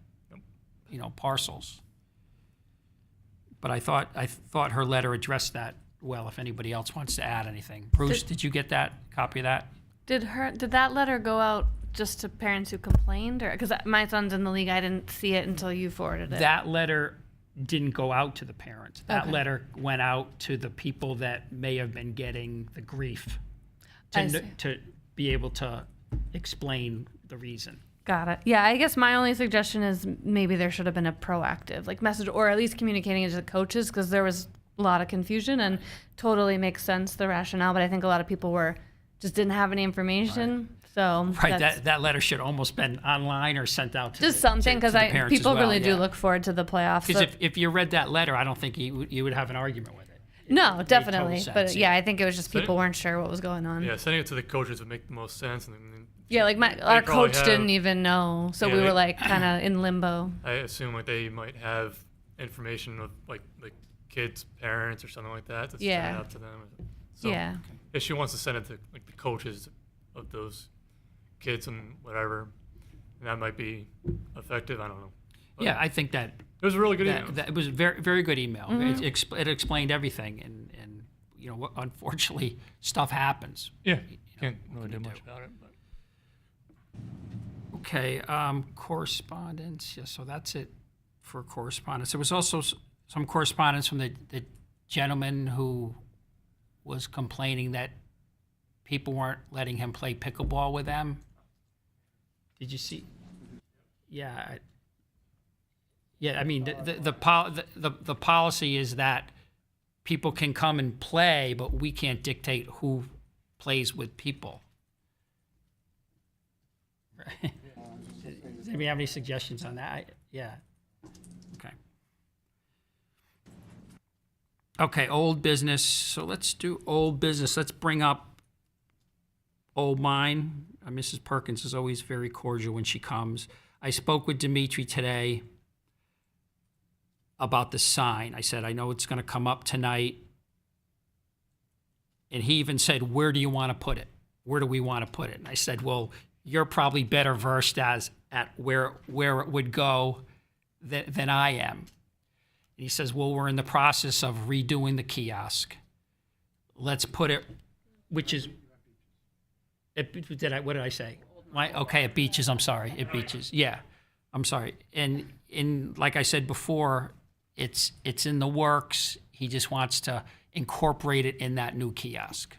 parcels. But I thought her letter addressed that well. If anybody else wants to add anything, Bruce, did you get that copy of that? Did that letter go out just to parents who complained, or because my son's in the league, I didn't see it until you forwarded it? That letter didn't go out to the parents. That Okay. letter went out to the people that may have been getting the grief I see. to be able to explain the reason. Got it. Yeah, I guess my only suggestion is maybe there should have been a proactive message, or at least communicating it to the coaches, because there was a lot of confusion, and totally makes sense, the rationale, but I think a lot of people just didn't have any information. So Right, that's that letter should almost been online or sent out to just the, something, to because the parents as people well, really do yeah. look forward to the playoffs. Because So- if you read that letter, I don't think you would have an argument with it. no, made definitely. total But sense, yeah, I think it was just So- people weren't sure what was going on. Yeah, sending it to the coaches would make the most sense. And then Yeah, like our probably coach have- didn't even know, so Yeah, we they- were like kind of in limbo. I assume they might have information of the kids' parents or something like that to Yeah. send out to them. So Yeah. if she wants to send it to the coaches of those kids and whatever, that might be effective. I don't know. But Yeah, I think that it was a really good email. that it was a very, very good email. Mm-hmm. It explained everything, and unfortunately, stuff happens. Yeah, can't really do much about it. But. Okay, correspondence. Yeah, so that's it for correspondence. There was also some correspondence from the gentleman who was complaining that people weren't letting him play pickleball with them. Did you see? Yeah. Yeah, I mean, the policy is that people can come and play, but we can't dictate who plays with people. Does anybody have any suggestions on that? Yeah. Okay. Okay, old business. So let's do old business. Let's bring up Old Mine. Mrs. Perkins is always very cordial when she comes. I spoke with Dimitri today about the sign. I said, I know it's going to come up tonight. And he even said, where do you want to put it? Where do we want to put it? And I said, well, you're probably better versed at where it would go than I am. And he says, well, we're in the process of redoing the kiosk. Let's put it, which is, what did I say? Okay, at Beaches, I'm sorry, at Beaches, yeah, I'm sorry. And like I said before, it's in the works. He just wants to incorporate it in that new kiosk.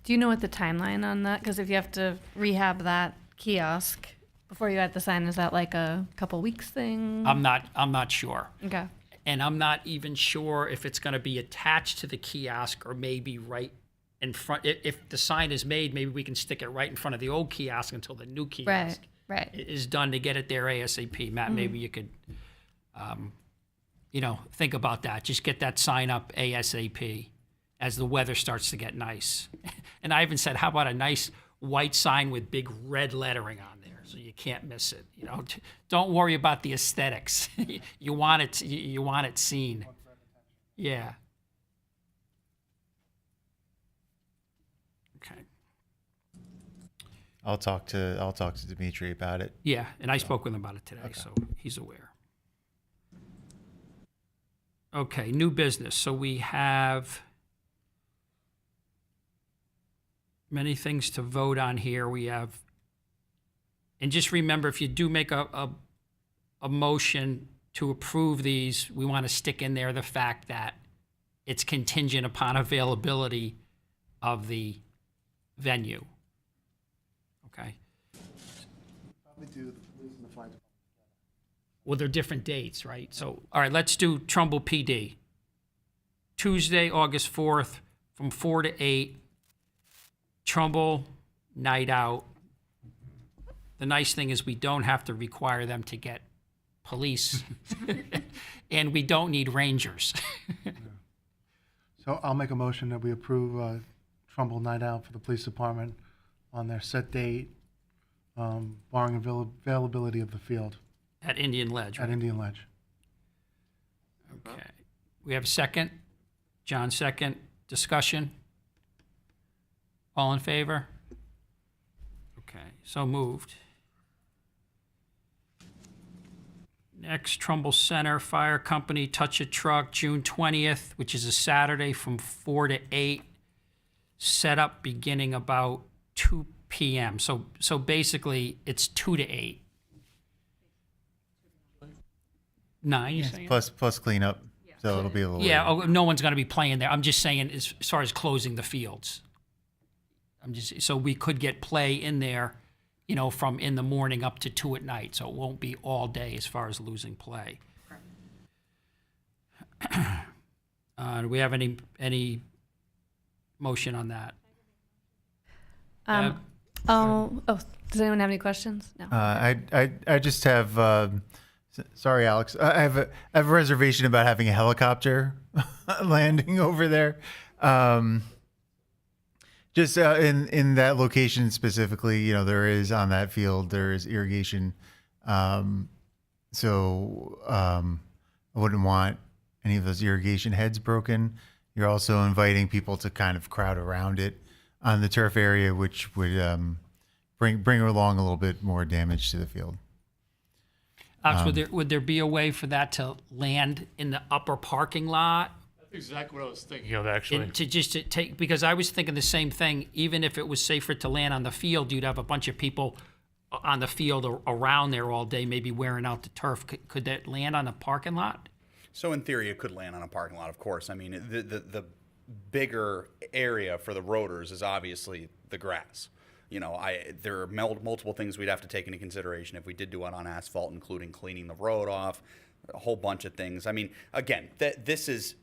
Do you know what the timeline on that? Because if you have to rehab that kiosk before you add the sign, is that like a couple weeks thing? I'm not sure. Okay. And I'm not even sure if it's going to be attached to the kiosk or maybe right in front. If the sign is made, maybe we can stick it right in front of the old kiosk until the new kiosk is done to get it there ASAP. Matt, maybe you could, think about that. Just get that sign up ASAP as the weather starts to get nice. And I even said, how about a nice white sign with big red lettering on there so you can't miss it. Don't worry about the aesthetics. You want it seen. Yeah. Okay. I'll talk to Dimitri about it. Yeah, and I spoke with him about it today, so he's aware. Okay, new business. So we have many things to vote on here. We have, and just remember, if you do make a motion to approve these, we want to stick in there the fact that it's contingent upon availability of the venue. Okay. Probably do the police and the fire department. Well, they're different dates, right? So, all right, let's do Trumbull PD. Tuesday, August 4th, from 4 to 8. Trumbull night out. The nice thing is we don't have to require them to get police, and we don't need rangers. So I'll make a motion that we approve Trumbull Night Out for the police department on their set date, barring availability of the field. At Indian Ledge. At Right? Indian Ledge. Okay. We have a second. John, second. Discussion? All in favor? Okay, so moved. Next, Trumbull Center Fire Company Touch a Truck, June 20th, which is a Saturday from 4 to 8. Setup beginning about 2 p.m. So basically, it's 2 to 8. 9, you saying? Plus cleanup, so it'll be a little. Yeah, no one's going to be playing there. I'm just saying as far as closing the fields. So we could get play in there, from in the morning up to 2 at night. So it won't be all day as far as losing play. Do we have any motion on that? Does anyone have any questions? No. I just have. Sorry, Alex. I have a reservation about having a helicopter landing over there. Just in that location specifically, there is on that field, there is irrigation. So I wouldn't want any of those irrigation heads broken. You're also inviting people to kind of crowd around it on the turf area, which would bring along a little bit more damage to the field. Alex, would there be a way for that to land in the upper parking lot? That's exactly what I was thinking of, actually. And to take, because I was thinking the same thing. Even if it was safer to land on the field, you'd have a bunch of people on the field or around there all day, maybe wearing out the turf. Could that land on the parking lot? So in theory, it could land on a parking lot, of course. I mean, the bigger area for the rotors is obviously the grass. There are multiple things we'd have to take into consideration if we did do it on asphalt, including cleaning the road off, a whole bunch of things. I mean, again, this is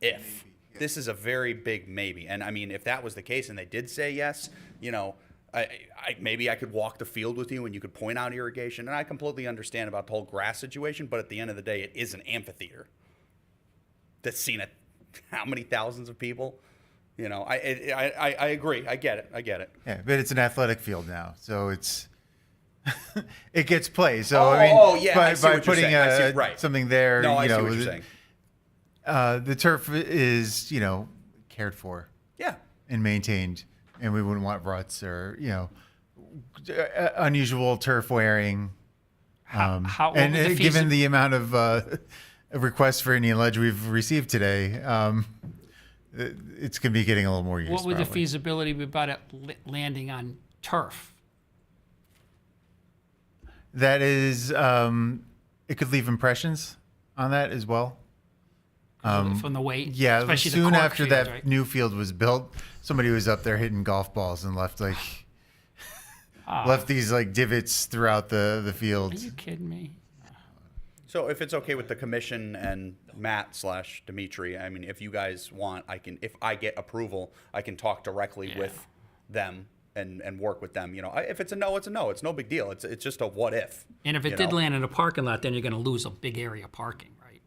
if. This is a very big maybe. And I mean, if that was the case and they did say yes, maybe I could walk the field with you and you could point out irrigation. And I completely understand about the whole grass situation, but at the end of the day, it is an amphitheater that's seen how many thousands of people? I agree. I get it. Yeah, but it's an athletic field now, so it's it gets play. So by putting something there, no, I see what you're saying. The turf is cared for. Yeah, and maintained, and we wouldn't want ruts or unusual turf wearing. how and what would the given feasi- the amount of requests for Indian Ledge we've received today, it's going to be getting a little more use. What would the probably. feasibility be about it landing on turf? That is, it could leave impressions on that as well. From the weight? Yeah, especially the soon cork after field, that right? new field was built, somebody was up there hitting golf balls and left Ah. left these like divots throughout the field. Are you kidding me? So if it's okay with the commission and Matt / Dimitri, I mean, if you guys want, if I get approval, I can talk directly with them and work with them. If it's a no, it's a no. It's no big deal. It's just a what if. And if it did land in a parking lot, then you're going to lose a big area of parking, right?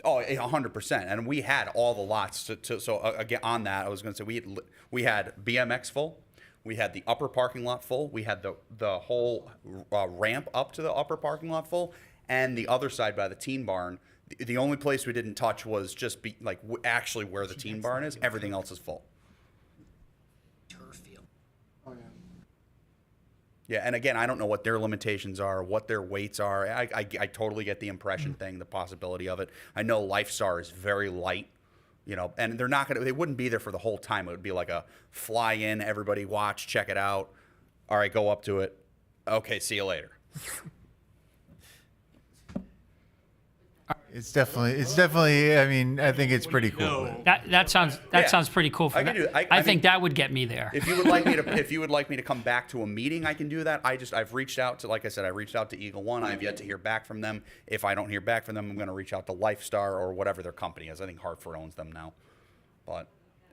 Oh, 100%. And we had all the lots. So again, on that, I was going to say we had BMX full. We had the upper parking lot full. We had the whole ramp up to the upper parking lot full. And the other side by the teen barn, the only place we didn't touch was just actually where the teen barn is. Everything else is full. Turf field. Yeah, and again, I don't know what their limitations are, what their weights are. I totally get the impression thing, the possibility of it. I know LifeStar is very light, and they wouldn't be there for the whole time. It would be like a fly in, everybody watch, check it out. All right, go up to it. Okay, see you later. It's definitely. I mean, I think it's pretty cool. That sounds pretty cool. I can do it. I think that would get me there. If you would like me to come back to a meeting, I can do that. I've reached out to, like I said, I reached out to Eagle One. I've yet to hear back from them. If I don't hear back from them, I'm going to reach out to LifeStar or whatever their company is. I think Hartford owns them now.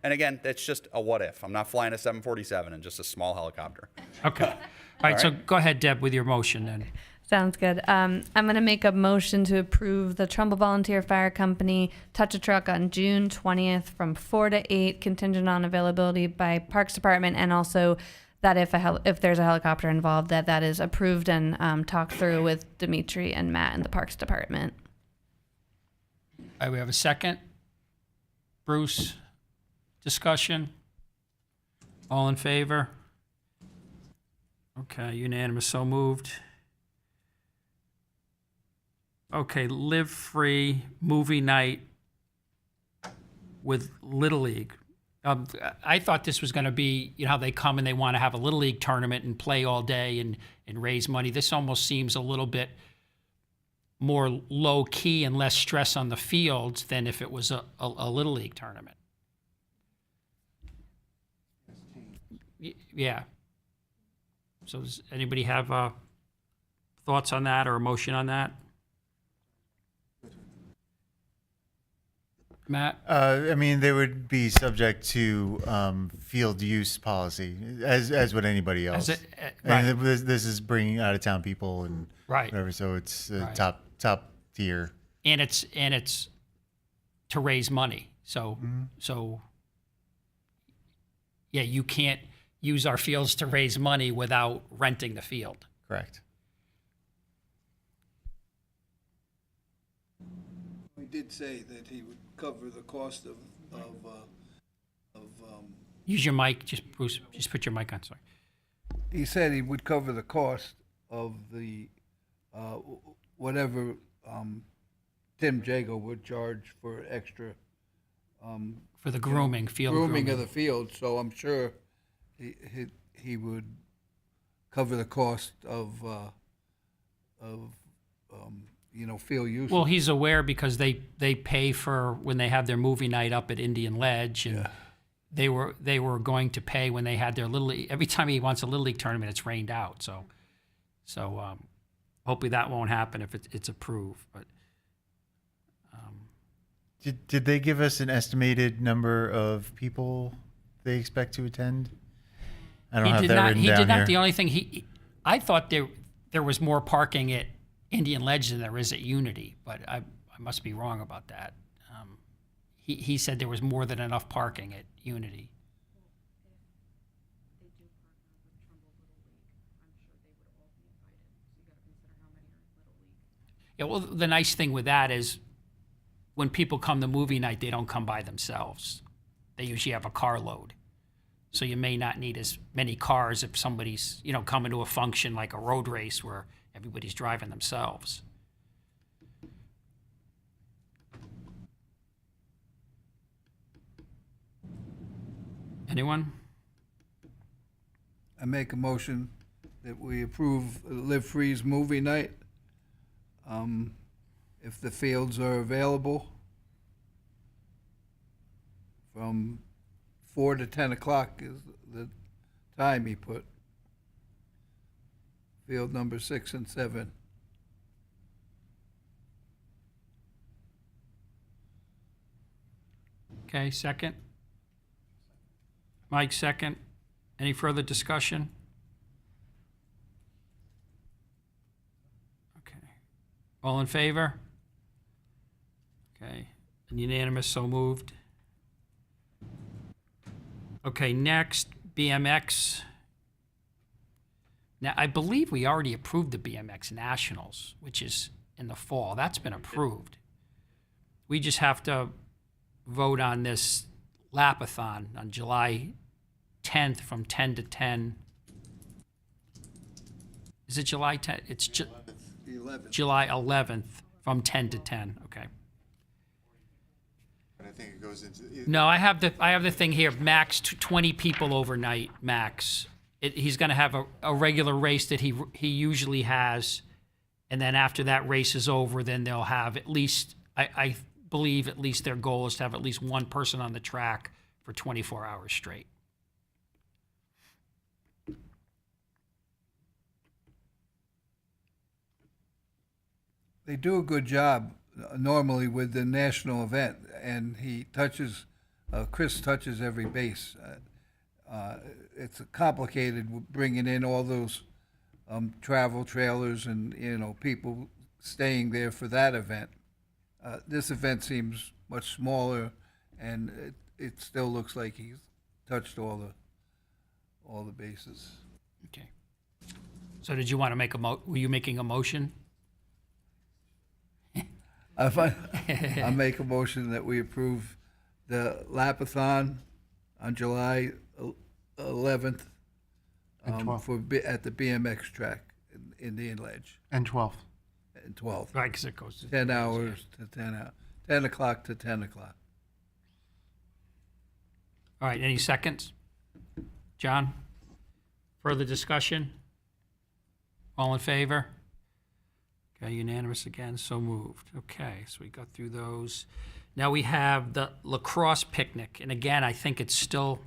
And again, it's just a what if. I'm not flying a 747 and just a small helicopter. Okay. All right. So go ahead, Deb, with your motion then. Sounds good. I'm going to make a motion to approve the Trumbull Volunteer Fire Company Touch a Truck on June 20th from 4 to 8, contingent on availability by Parks Department, and also that if there's a helicopter involved, that is approved and talked through with Dimitri and Matt in the Parks Department. All right, we have a second. Bruce, discussion? All in favor? Okay, unanimous, so moved. Okay, Live Free movie night with Little League. I thought this was going to be, how they come and they want to have a Little League tournament and play all day and raise money. This almost seems a little bit more low key and less stress on the fields than if it was a Little League tournament. Yeah. So does anybody have thoughts on that or a motion on that? Matt? I mean, they would be subject to field use policy, as would anybody else. Right. And this is bringing out of town people and Right. whatever, so it's Right. top tier. And it's to raise money. So yeah, you can't use our fields to raise money without renting the field. Correct. We did say that he would cover the cost of Use your mic, Bruce, just put your mic on, sorry. he said he would cover the cost of the, whatever Tim Jago would charge for extra. For the grooming, field grooming grooming. of the field, so I'm sure he would cover the cost of field use. Well, he's aware because they pay for when they have their movie night up at Indian Ledge, and they were going to pay when they had their Little League. Every time he wants a Little League tournament, it's rained out. So hopefully that won't happen if it's approved. But Did they give us an estimated number of people they expect to attend? I don't have that written He down did not. here. The only thing I thought there was more parking at Indian Ledge than there is at Unity, but I must be wrong about that. He said there was more than enough parking at Unity. Yeah, well, the nice thing with that is when people come to movie night, they don't come by themselves. They usually have a carload. So you may not need as many cars if somebody's, coming to a function like a road race where everybody's driving themselves. Anyone? I make a motion that we approve Live Free's movie night. If the fields are available, from 4 to 10 o'clock is the time he put. Field number 6 and 7. Okay, second. Mike, second. Any further discussion? Okay. All in favor? Okay. And unanimous, so moved. Okay, next, BMX. Now, I believe we already approved the BMX Nationals, which is in the fall. That's been approved. We just have to vote on this lapathon on July 10th from 10 to 10. Is it July 10th? It's July 11th from 10 to 10. Okay. But I think it goes into. No, I have the thing here. Max 20 people overnight. Max. He's going to have a regular race that he usually has, and then after that race is over, then they'll have at least. I believe at least their goal is to have at least one person on the track for 24 hours straight. They do a good job normally with the national event, and Chris touches every base. It's complicated with bringing in all those travel trailers and people staying there for that event. This event seems much smaller, and it still looks like he's touched all the bases. Okay. So did you want to make were you making a motion? I make a motion that we approve the lapathon on July 11th And 12th. at the BMX track in Indian Ledge. And 12th. And 12th. Right, because it goes to 10 hours to 10 hours. 10 o'clock to 10 o'clock. All right, any seconds? John? Further discussion? All in favor? Okay, unanimous again, so moved. Okay, so we got through those. Now we have the lacrosse picnic, and again, I think it's still,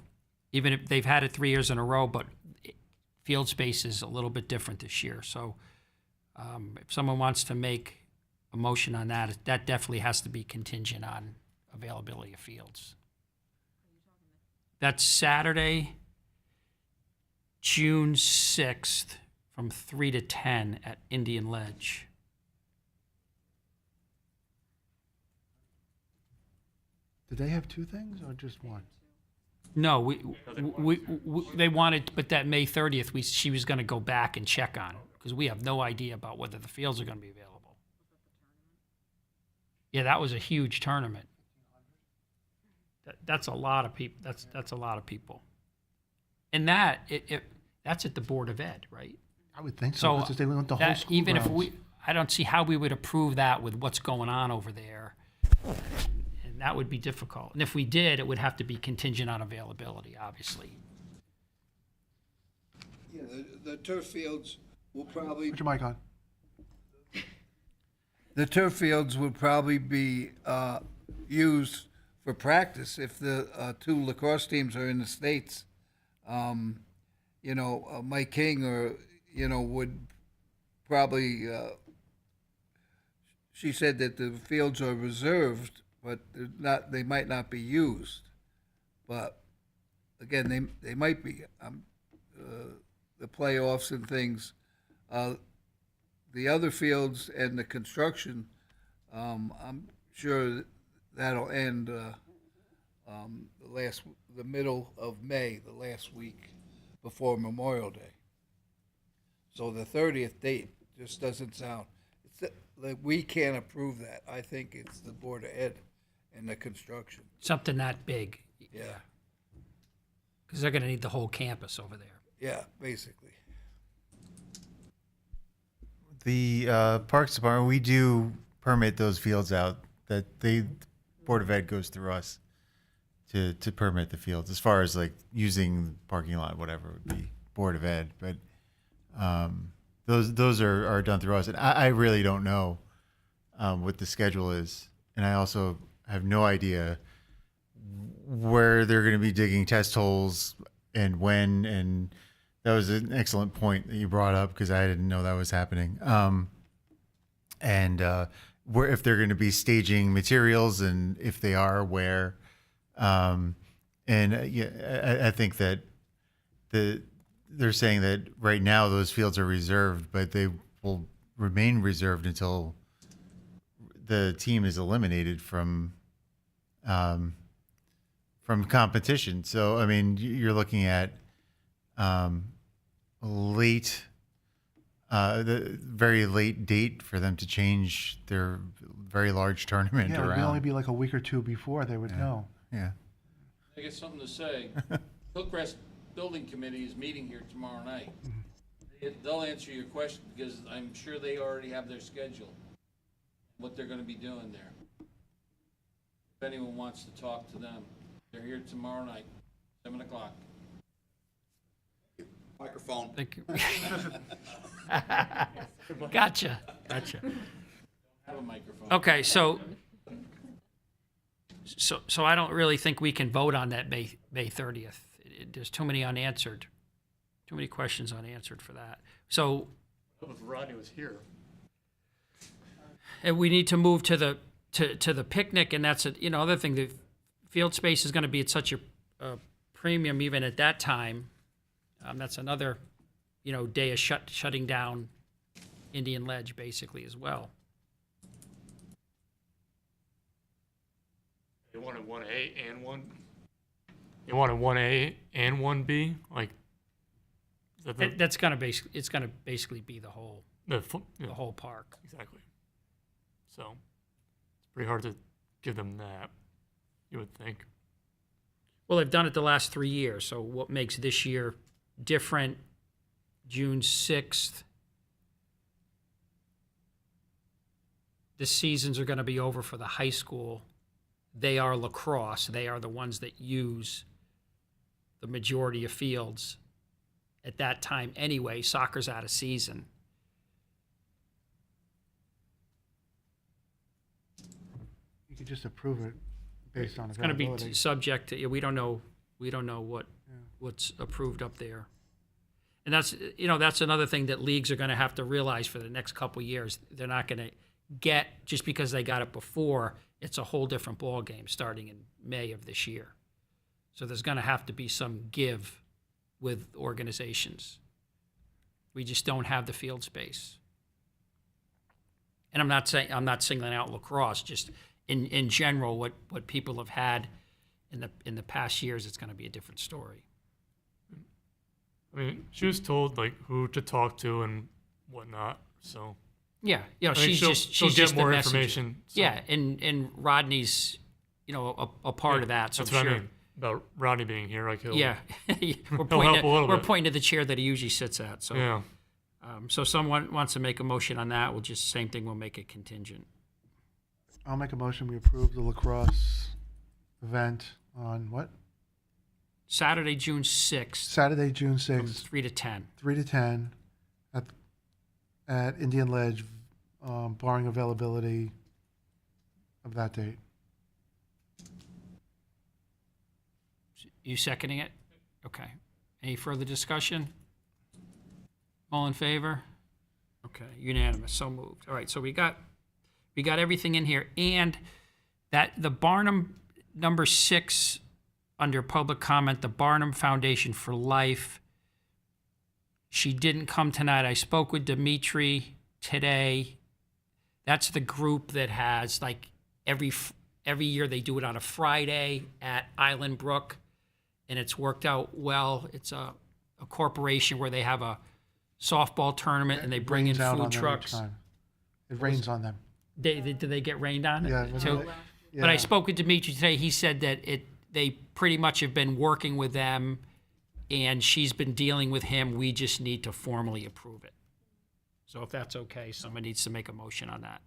even if they've had it 3 years in a row, but field space is a little bit different this year. So if someone wants to make a motion on that, that definitely has to be contingent on availability of fields. That's Saturday, June 6th, from 3 to 10 at Indian Ledge. Did they have two things or just one? No, they wanted, but that May 30th, she was going to go back and check on, because we have no idea about whether the fields are going to be available. Yeah, that was a huge tournament. That's a lot of people. That's a lot of people. And that's at the Board of Ed, right? I would think so. Because they went the whole school even grounds. if I don't see how we would approve that with what's going on over there. And that would be difficult. And if we did, it would have to be contingent on availability, obviously. Yeah, the turf fields will probably. Put your mic on. The turf fields would probably be used for practice if the two lacrosse teams are in the States. Mike King would probably. She said that the fields are reserved, but they might not be used. But again, they might be. The playoffs and things. The other fields and the construction, I'm sure that'll end the middle of May, the last week before Memorial Day. So the 30th date just doesn't sound. Like we can't approve that. I think it's the Board of Ed and the construction. Something that big. Yeah. Because they're going to need the whole campus over there. Yeah, basically. The Parks Department, we do permit those fields out. That the Board of Ed goes through us to permit the fields. As far as like using the parking lot, whatever would be Board of Ed. But those are done through us. And I really don't know what the schedule is. And I also have no idea where they're going to be digging test holes and when. And that was an excellent point that you brought up because I didn't know that was happening. Where if they're going to be staging materials and if they are, where. I think that they're saying that right now those fields are reserved, but they will remain reserved until the team is eliminated from competition. So, I mean, you're looking at the very late date for them to change their very large tournament Yeah, it would around. only be like a week or two before they would know. Yeah. I got something to say. Hillcrest Building Committee is meeting here tomorrow night. They'll answer your question because I'm sure they already have their schedule, what they're gonna be doing there. If anyone wants to talk to them, they're here tomorrow night, 7 o'clock. Microphone. Thank you. Gotcha. Have a microphone. Okay, so I don't really think we can vote on that May 30th. There's too many unanswered, too many questions unanswered for that. So If Rodney was here. and we need to move to the picnic, and that's other thing. The field space is going to be at such a premium even at that time. That's another, day of shutting down Indian Ledge basically as well. They wanted 1A and 1. They wanted 1A and 1B, like. Is that the, That's going to it's going to basically be the whole the whole park. Exactly. So it's pretty hard to give them that, you would think. Well, they've done it the last 3 years. So what makes this year different? June 6th. The seasons are going to be over for the high school. They are lacrosse. They are the ones that use the majority of fields at that time anyway. Soccer's out of season. You could just approve it based on It's going to be availability. subject to, we don't know what's approved up there. And that's another thing that leagues are going to have to realize for the next couple of years. They're not going to get, just because they got it before, it's a whole different ballgame starting in May of this year. So there's going to have to be some give with organizations. We just don't have the field space. And I'm not singling out lacrosse, just in general, what people have had in the past years, it's going to be a different story. I mean, she was told like who to talk to and whatnot. So Yeah, I think she's she'll just get the more messenger. information. So Yeah, and Rodney's, a part of that. So that's I'm what sure. I mean about Rodney being here. Like he'll Yeah, we're he'll pointing help a little we're bit. pointing to the chair that he usually sits at. So Yeah. So someone wants to make a motion on that. We'll just same thing. We'll make it contingent. I'll make a motion, we approve the lacrosse event on what? Saturday, June 6th, Saturday, June from 6th, 3 to 10. 3 to 10 at Indian Ledge, barring availability of that date. You seconding it? Okay. Any further discussion? All in favor? Okay, unanimous, so moved. All right, so we got everything in here, and that the Barnum number 6 under public comment, the Barnum Foundation for Life. She didn't come tonight. I spoke with Dimitri today. That's the group that has like every year they do it on a Friday at Island Brook, and it's worked out well. It's a corporation where they have a softball tournament and they bring in Rains out on food them each trucks. time. It rains on them. Do they get rained on? Yeah, too? yeah. But I spoke with Dimitri today. He said that they pretty much have been working with them and she's been dealing with him. We just need to formally approve it. So if that's okay, someone needs to make a motion on that.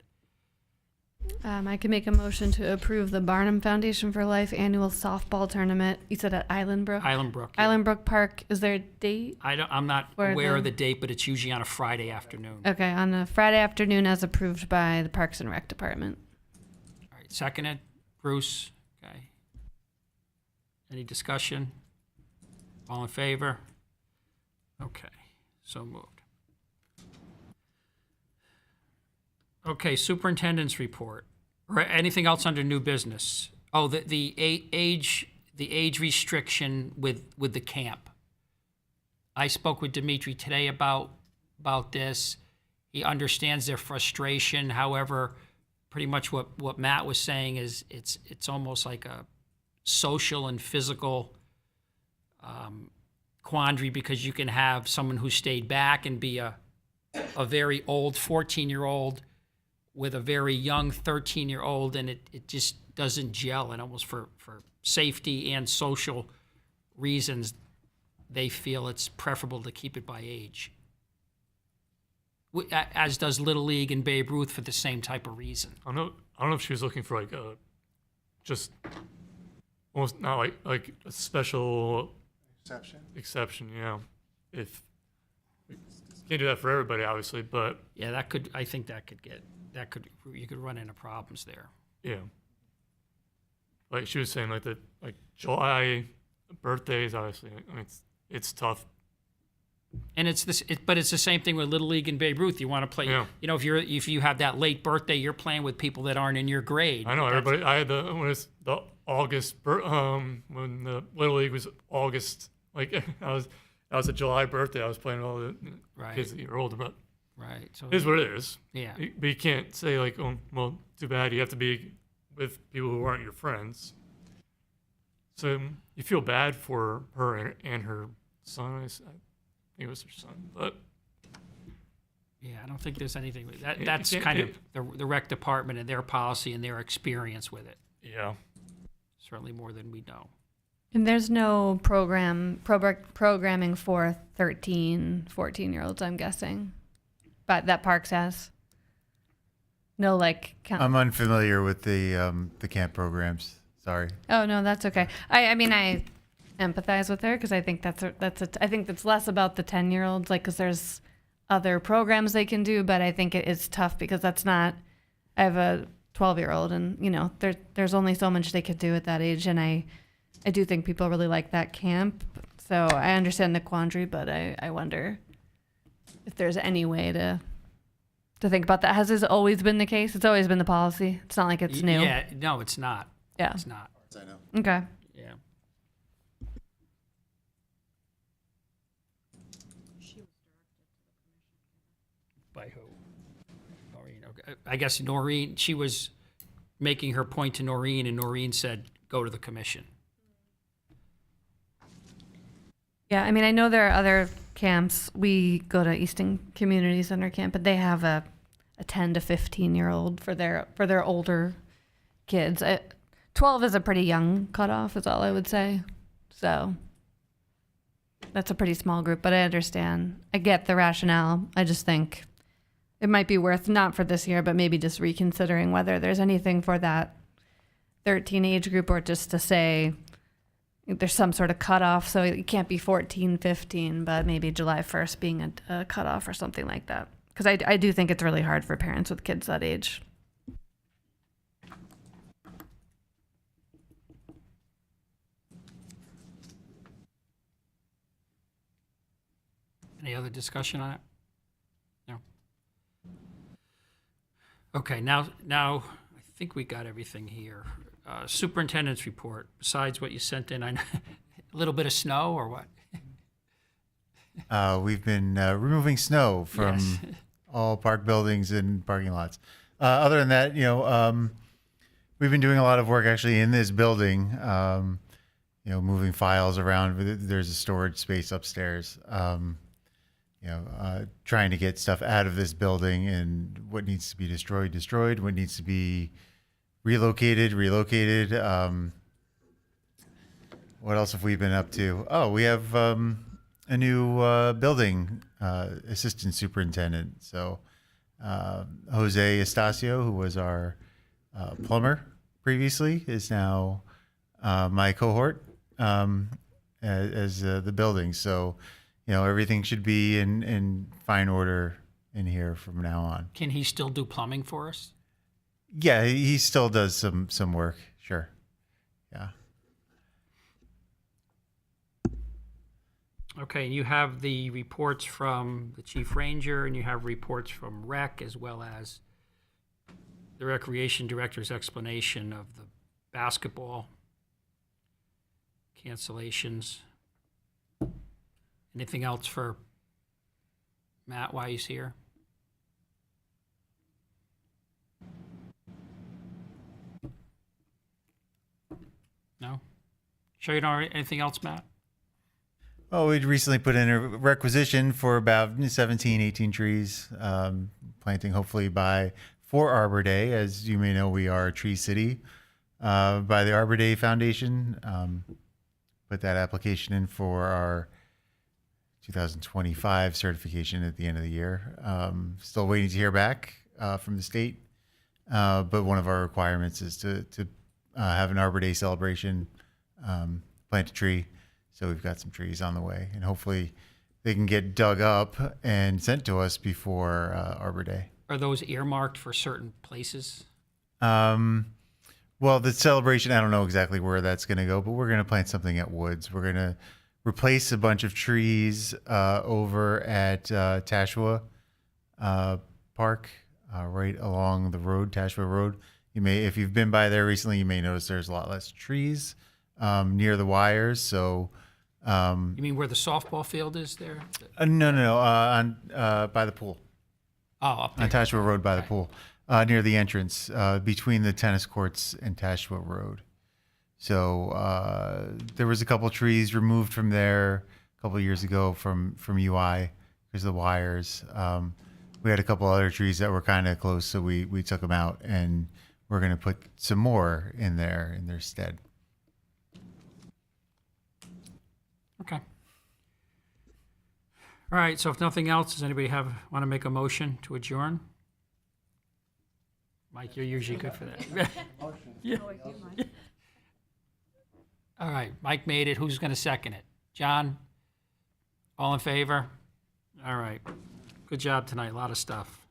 I can make a motion to approve the Barnum Foundation for Life annual softball tournament. You said at Island Brook? Island Brook. Yeah. Island Brook Park. Is there a date? I'm not Or aware of the- the date, but it's usually on a Friday afternoon. Okay, on a Friday afternoon as approved by the Parks and Rec Department. All right, seconded. Bruce, okay. Any discussion? All in favor? Okay, so moved. Okay, superintendent's report. Or anything else under new business? Oh, the age restriction with the camp. I spoke with Dimitri today about this. He understands their frustration. However, pretty much what Matt was saying is it's almost like a social and physical quandary, because you can have someone who stayed back and be a very old 14-year-old with a very young 13-year-old, and it just doesn't gel. And almost for safety and social reasons, they feel it's preferable to keep it by age. As does Little League and Babe Ruth for the same type of reason. I don't know if she was looking for like just almost not like a special exception. Yeah, if can't do that for everybody, obviously, but Yeah, I think you could run into problems there. yeah, like she was saying, like July birthdays, obviously, I mean, it's tough. And but it's the same thing with Little League and Babe Ruth. You want to play, Yeah. you know, if you have that late birthday, you're playing with people that aren't in your grade. I know That's- everybody. I had when it's the August, when the Little League was August. Like I was a July birthday. I was playing with all the kids that are older, but Right. So it is what it is. Yeah. But you can't say like, oh, well, too bad. You have to be with people who aren't your friends. So you feel bad for her and her son. I think it was her son, but Yeah, I don't think there's anything with that. It- That's it- kind it- of the rec department and their policy and their experience with it. yeah. Certainly more than we know. And there's no programming for 13, 14-year-olds, I'm guessing. But that Parks has. No, like... I'm unfamiliar with the camp programs. Sorry. Oh, no, that's okay. I mean, I empathize with her because I think I think it's less about the 10-year-olds, like, because there's other programs they can do, but I think it is tough because that's not... I have a 12-year-old, and, you know, there's only so much they could do at that age, and I do think people really like that camp. So I understand the quandary, but I wonder if there's any way to think about that. Has this always been the case? It's always been the policy. It's not like it's new. Yeah, no, it's not. Yeah. It's not. I know. Okay. Yeah. By who? Noreen. Okay. I guess Noreen, she was making her point to Noreen, and Noreen said, go to the commission. Yeah, I mean, I know there are other camps. We go to Easton Community Center camp, but they have a 10 to 15-year-old for their older kids. 12 is a pretty young cutoff, is all I would say. So that's a pretty small group, but I understand. I get the rationale. I just think it might be worth, not for this year, but maybe just reconsidering whether there's anything for that 13 age group, or just to say there's some sort of cutoff, so it can't be 14, 15, but maybe July 1st being a cutoff or something like that. Because I do think it's really hard for parents with kids that age. Any other discussion on it? No. Okay, now I think we got everything here. Superintendent's report, besides what you sent in, I know, a little bit of snow or what? We've been removing snow from Yes. all park buildings and parking lots. Other than that, we've been doing a lot of work actually in this building. Moving files around. There's a storage space upstairs. Trying to get stuff out of this building, and what needs to be destroyed. What needs to be relocated. What what else have we been up to? Oh, we have a new building assistant superintendent. So Jose Estacio, who was our plumber previously, is now my cohort as the building. So, everything should be in fine order in here from now on. Can he still do plumbing for us? Yeah, he still does some work. Sure. Yeah. Okay, and you have the reports from the chief ranger, and you have reports from rec, as well as the recreation director's explanation of the basketball cancellations. Anything else for Matt while he's here? No? Sure you don't have anything else, Matt? Well, we recently put in a requisition for about 17, 18 trees, planting hopefully for Arbor Day. As you may know, we are a tree city by the Arbor Day Foundation. Put that application in for our 2025 certification at the end of the year. Still waiting to hear back from the state, but one of our requirements is to have an Arbor Day celebration, plant a tree. So we've got some trees on the way, and hopefully they can get dug up and sent to us before Arbor Day. Are those earmarked for certain places? Well, the celebration, I don't know exactly where that's going to go, but we're going to plant something at Woods. We're going to replace a bunch of trees over at Tashua Park, right along the road, Tashua Road. If you've been by there recently, you may notice there's a lot less trees near the wires. So, You mean where the softball field is there? no, on by the pool. Oh, up there. On Tashua Road by the pool, near the entrance, between the tennis courts and Tashua Road. So there was a couple trees removed from there a couple of years ago from UI because of the wires. We had a couple other trees that were kind of close, so we took them out, and we're going to put some more in their stead. Okay. All right, so if nothing else, does anybody want to make a motion to adjourn? Mike, you're usually good for that. Yeah. All right, Mike made it. Who's going to second it? John? All in favor? All right. Good job tonight. A lot of stuff.